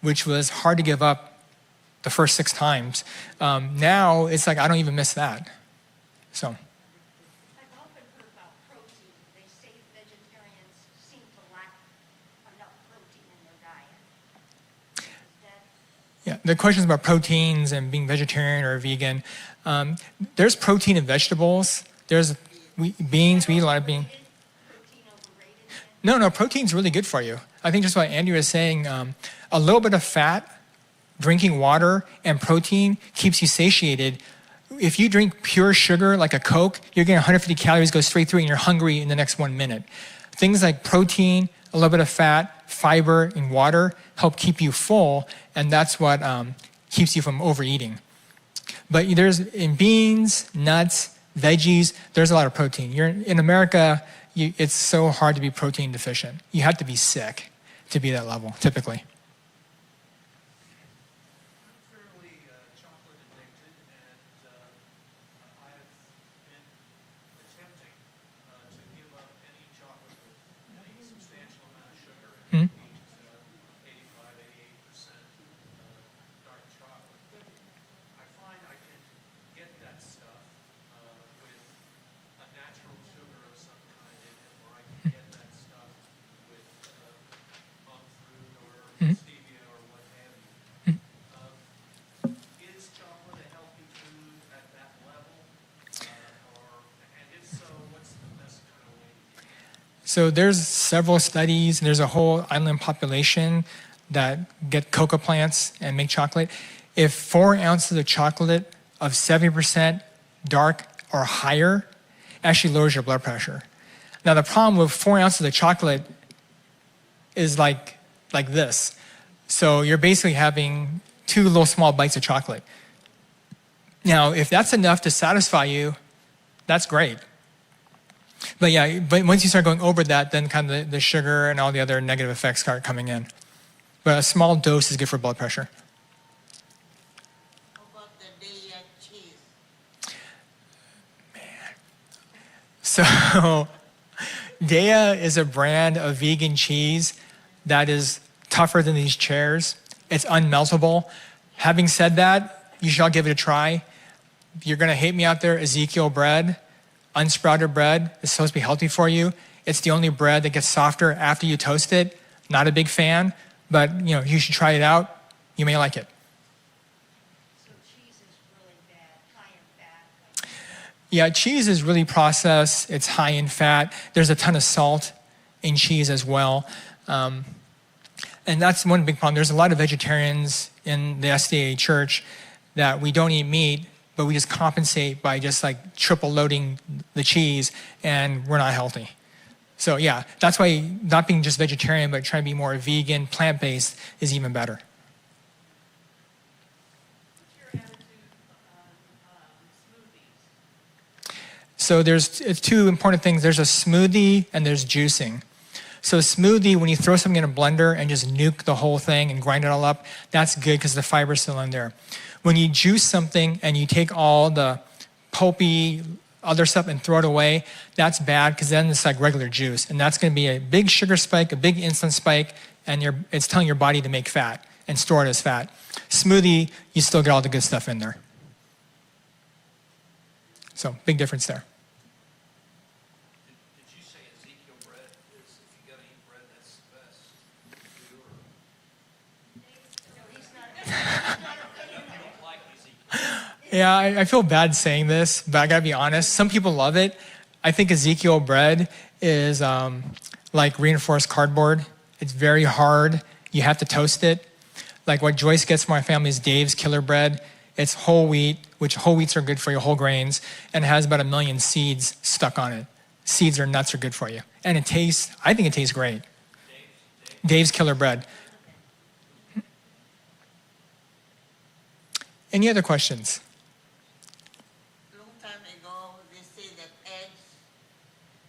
which was hard to give up the first 6 times, now it's like I don't even miss that. So. I've often heard about protein. They say vegetarians seem to lack enough protein in their diet. Is that Yeah, the questions about proteins and being vegetarian or vegan. There's protein in vegetables. There's beans. We eat a lot of beans. protein overrated? No, protein's really good for you. I think just what Andrew was saying, a little bit of fat, drinking water, and protein keeps you satiated. If you drink pure sugar like a Coke, you're getting 150 calories go straight through and you're hungry in the next 1 minute. Things like protein, a little bit of fat, fiber, and water help keep you full, and that's what keeps you from overeating. But there's in beans, nuts, veggies, there's a lot of protein. In America, it's so hard to be protein deficient. You have to be sick to be that level, typically. I'm fairly chocolate addicted, and I've been attempting to give up any chocolate with any substantial amount of sugar in it. 85-88% dark chocolate. I find I can get that stuff with a natural sugar of some kind in it, or I can get that stuff with monk fruit or stevia or what have you. Is chocolate a healthy food at that level? And if so, what's the best kind of way to get it? So there's several studies, and there's a whole island population that get cocoa plants and make chocolate. If 4 ounces of chocolate of 70% dark or higher actually lowers your blood pressure. Now the problem with 4 ounces of chocolate is like this. So you're basically having 2 little small bites of chocolate. Now, if that's enough to satisfy you, that's great. But yeah, but once you start going over that, then kind of the sugar and all the other negative effects start coming in. But a small dose is good for blood pressure. How about the Daiya cheese? So Daiya is a brand of vegan cheese that is tougher than these chairs. It's unmeltable. Having said that, you should all give it a try. You're going to hate me out there. Ezekiel Bread, unsprouted bread, is supposed to be healthy for you. It's the only bread that gets softer after you toast it. Not a big fan, but you should try it out. You may like it. So cheese is really bad, high in fat. Yeah, cheese is really processed. It's high in fat. There's a ton of salt in cheese as well. And that's one big problem. There's a lot of vegetarians in the SDA church that we don't eat meat, but we just compensate by just like triple loading the cheese, and we're not healthy. So yeah, that's why not being just vegetarian, but trying to be more vegan, plant-based is even better. What's your attitude on smoothies? So there's 2 important things. There's a smoothie and there's juicing. So a smoothie, when you throw something in a blender and just nuke the whole thing and grind it all up, that's good because the fiber's still in there. When you juice something and you take all the pulpy other stuff and throw it away, that's bad because then it's like regular juice. And that's going to be a big sugar spike, a big insulin spike, and it's telling your body to make fat and store it as fat. Smoothie, you still get all the good stuff in there. So big difference there. Did you say Ezekiel bread is, if you gotta eat bread, that's the best? You don't like Ezekiel? Yeah, I feel bad saying this, but I gotta be honest. Some people love it. I think Ezekiel bread is like reinforced cardboard. It's very hard. You have to toast it. Like what Joyce gets from my family is Dave's Killer Bread. It's whole wheat, which whole wheats are good for you, whole grains, and it has about 1 million seeds stuck on it. Seeds or nuts are good for you. And I think it tastes great. Dave's Killer Bread. Any other questions? Long time ago, they say that eggs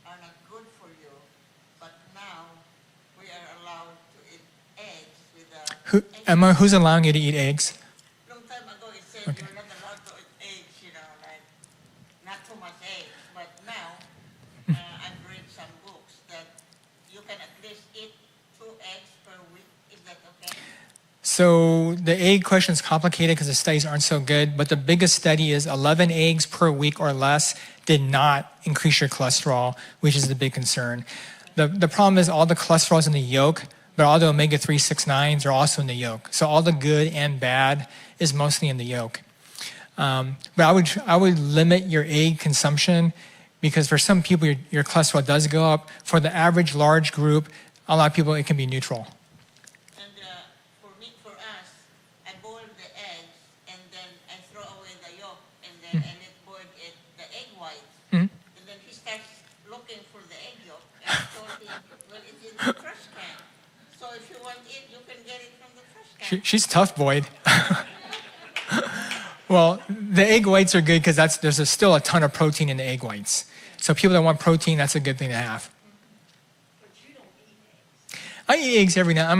are not good for you, but now we are allowed to eat eggs with a... Emma, who's allowing you to eat eggs? Long time ago, it said Okay. you're not allowed to eat eggs, like not too much eggs. But now, I've read some books that you can at least eat 2 eggs per week. Is that okay? So the egg question is complicated because the studies aren't so good, but the biggest study is 11 eggs per week or less did not increase your cholesterol, which is the big concern. The problem is all the cholesterol is in the yolk, but all the omega-3, 6, 9s are also in the yolk. So all the good and bad is mostly in the yolk. But I would limit your egg consumption because for some people your cholesterol does go up. For the average large group, a lot of people it can be neutral. And for us, I boil the eggs and then I throw away the yolk and then I let boil the egg white. Mhm. And then he starts looking for the egg yolk. And I told him, well, it's in the trash can. So if you want it, you can get it from the trash can. She's tough, Boyd. Well, the egg whites are good because there's still a ton of protein in the egg whites. So people that want protein, that's a good thing to have. But you don't eat eggs. I eat eggs every now.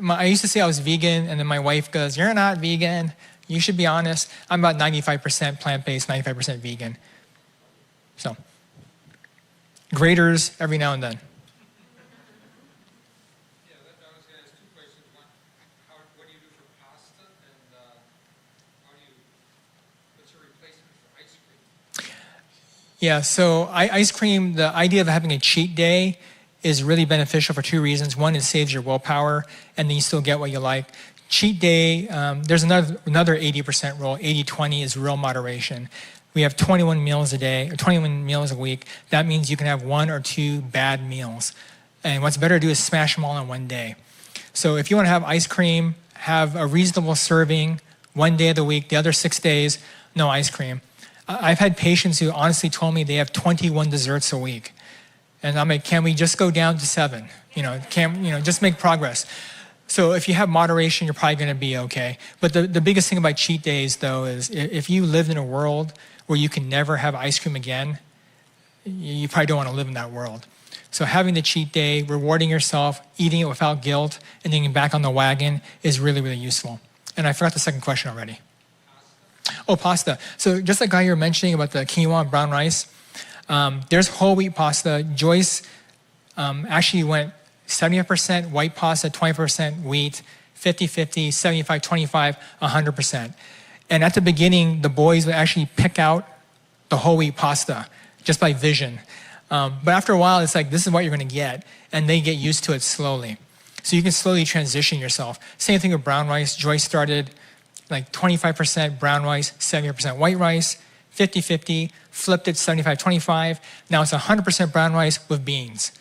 I used to say I was vegan, and then my wife goes, "You're not vegan. You should be honest." I'm about 95% plant-based, 95% vegan. So, graters every now and then. Yeah, I was gonna ask 2 questions. One, what do you do for pasta? And what's your replacement for ice cream? Yeah, so ice cream, the idea of having a cheat day is really beneficial for 2 reasons. One, it saves your willpower, and then you still get what you like. Cheat day, there's another 80% rule. 80-20 is real moderation. We have 21 meals a day, or 21 meals a week. That means you can have 1 or 2 bad meals. And what's better to do is smash them all in one day. So if you want to have ice cream, have a reasonable serving 1 day of the week. The other 6 days, no ice cream. I've had patients who honestly told me they have 21 desserts a week. And I'm like, can we just go down to 7? Just make progress. So if you have moderation, you're probably going to be okay. But the biggest thing about cheat days, though, is if you lived in a world where you can never have ice cream again, you probably don't want to live in that world. So having the cheat day, rewarding yourself, eating it without guilt, and then getting back on the wagon is really, really useful. And I forgot the second question already. Oh, pasta. So just like guy you were mentioning about the quinoa and brown rice, there's whole wheat pasta. Joyce actually went 70% white pasta, 20% wheat, 50-50, 75-25, 100%. And at the beginning, the boys would actually pick out the whole wheat pasta just by vision. But after a while, it's like, this is what you're going to get. And they get used to it slowly. So you can slowly transition yourself. Same thing with brown rice. Joyce started like 25% brown rice, 70% white rice, 50-50, flipped it 75-25. Now it's 100% brown rice with beans.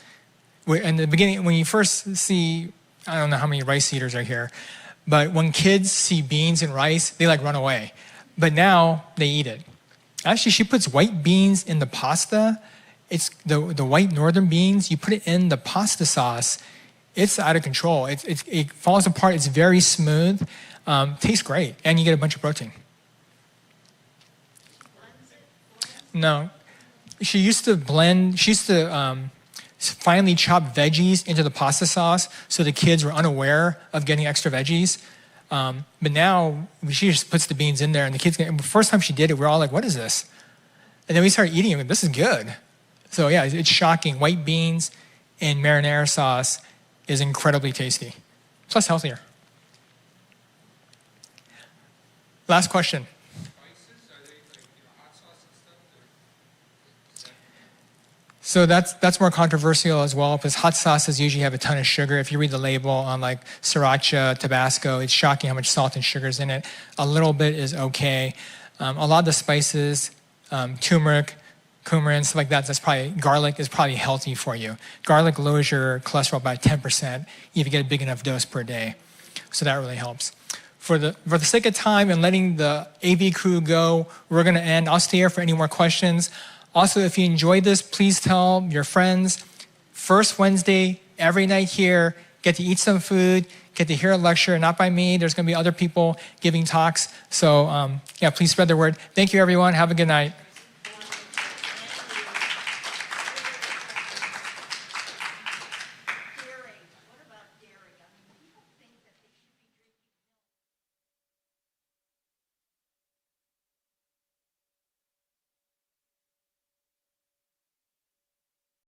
In the beginning, when you first see, I don't know how many rice eaters are here, but when kids see beans and rice, they like run away. But now they eat it. Actually, she puts white beans in the pasta. It's the white northern beans. You put it in the pasta sauce. It's out of control. It falls apart. It's very smooth. Tastes great. And you get a bunch of protein. No. She used to finely chop veggies into the pasta sauce so the kids were unaware of getting extra veggies. But now she just puts the beans in there and the kids, the first time she did it, we're all like, what is this? And then we started eating it. This is good. So yeah, it's shocking. White beans in marinara sauce is incredibly tasty. Plus healthier. Last question. So that's more controversial as well, because hot sauces usually have a ton of sugar. If you read the label on like sriracha, Tabasco, it's shocking how much salt and sugar is in it. A little bit is okay. A lot of the spices, turmeric, cumin, stuff like that, garlic is probably healthy for you. Garlic lowers your cholesterol by 10% if you get a big enough dose per day. So that really helps. For the sake of time and letting the AV crew go, we're going to end. I'll stay here for any more questions. Also, if you enjoyed this, please tell your friends. First Wednesday, every night here, get to eat some food, get to hear a lecture, not by me. There's going to be other people giving talks. So, please spread the word. Thank you, everyone. Have a good night.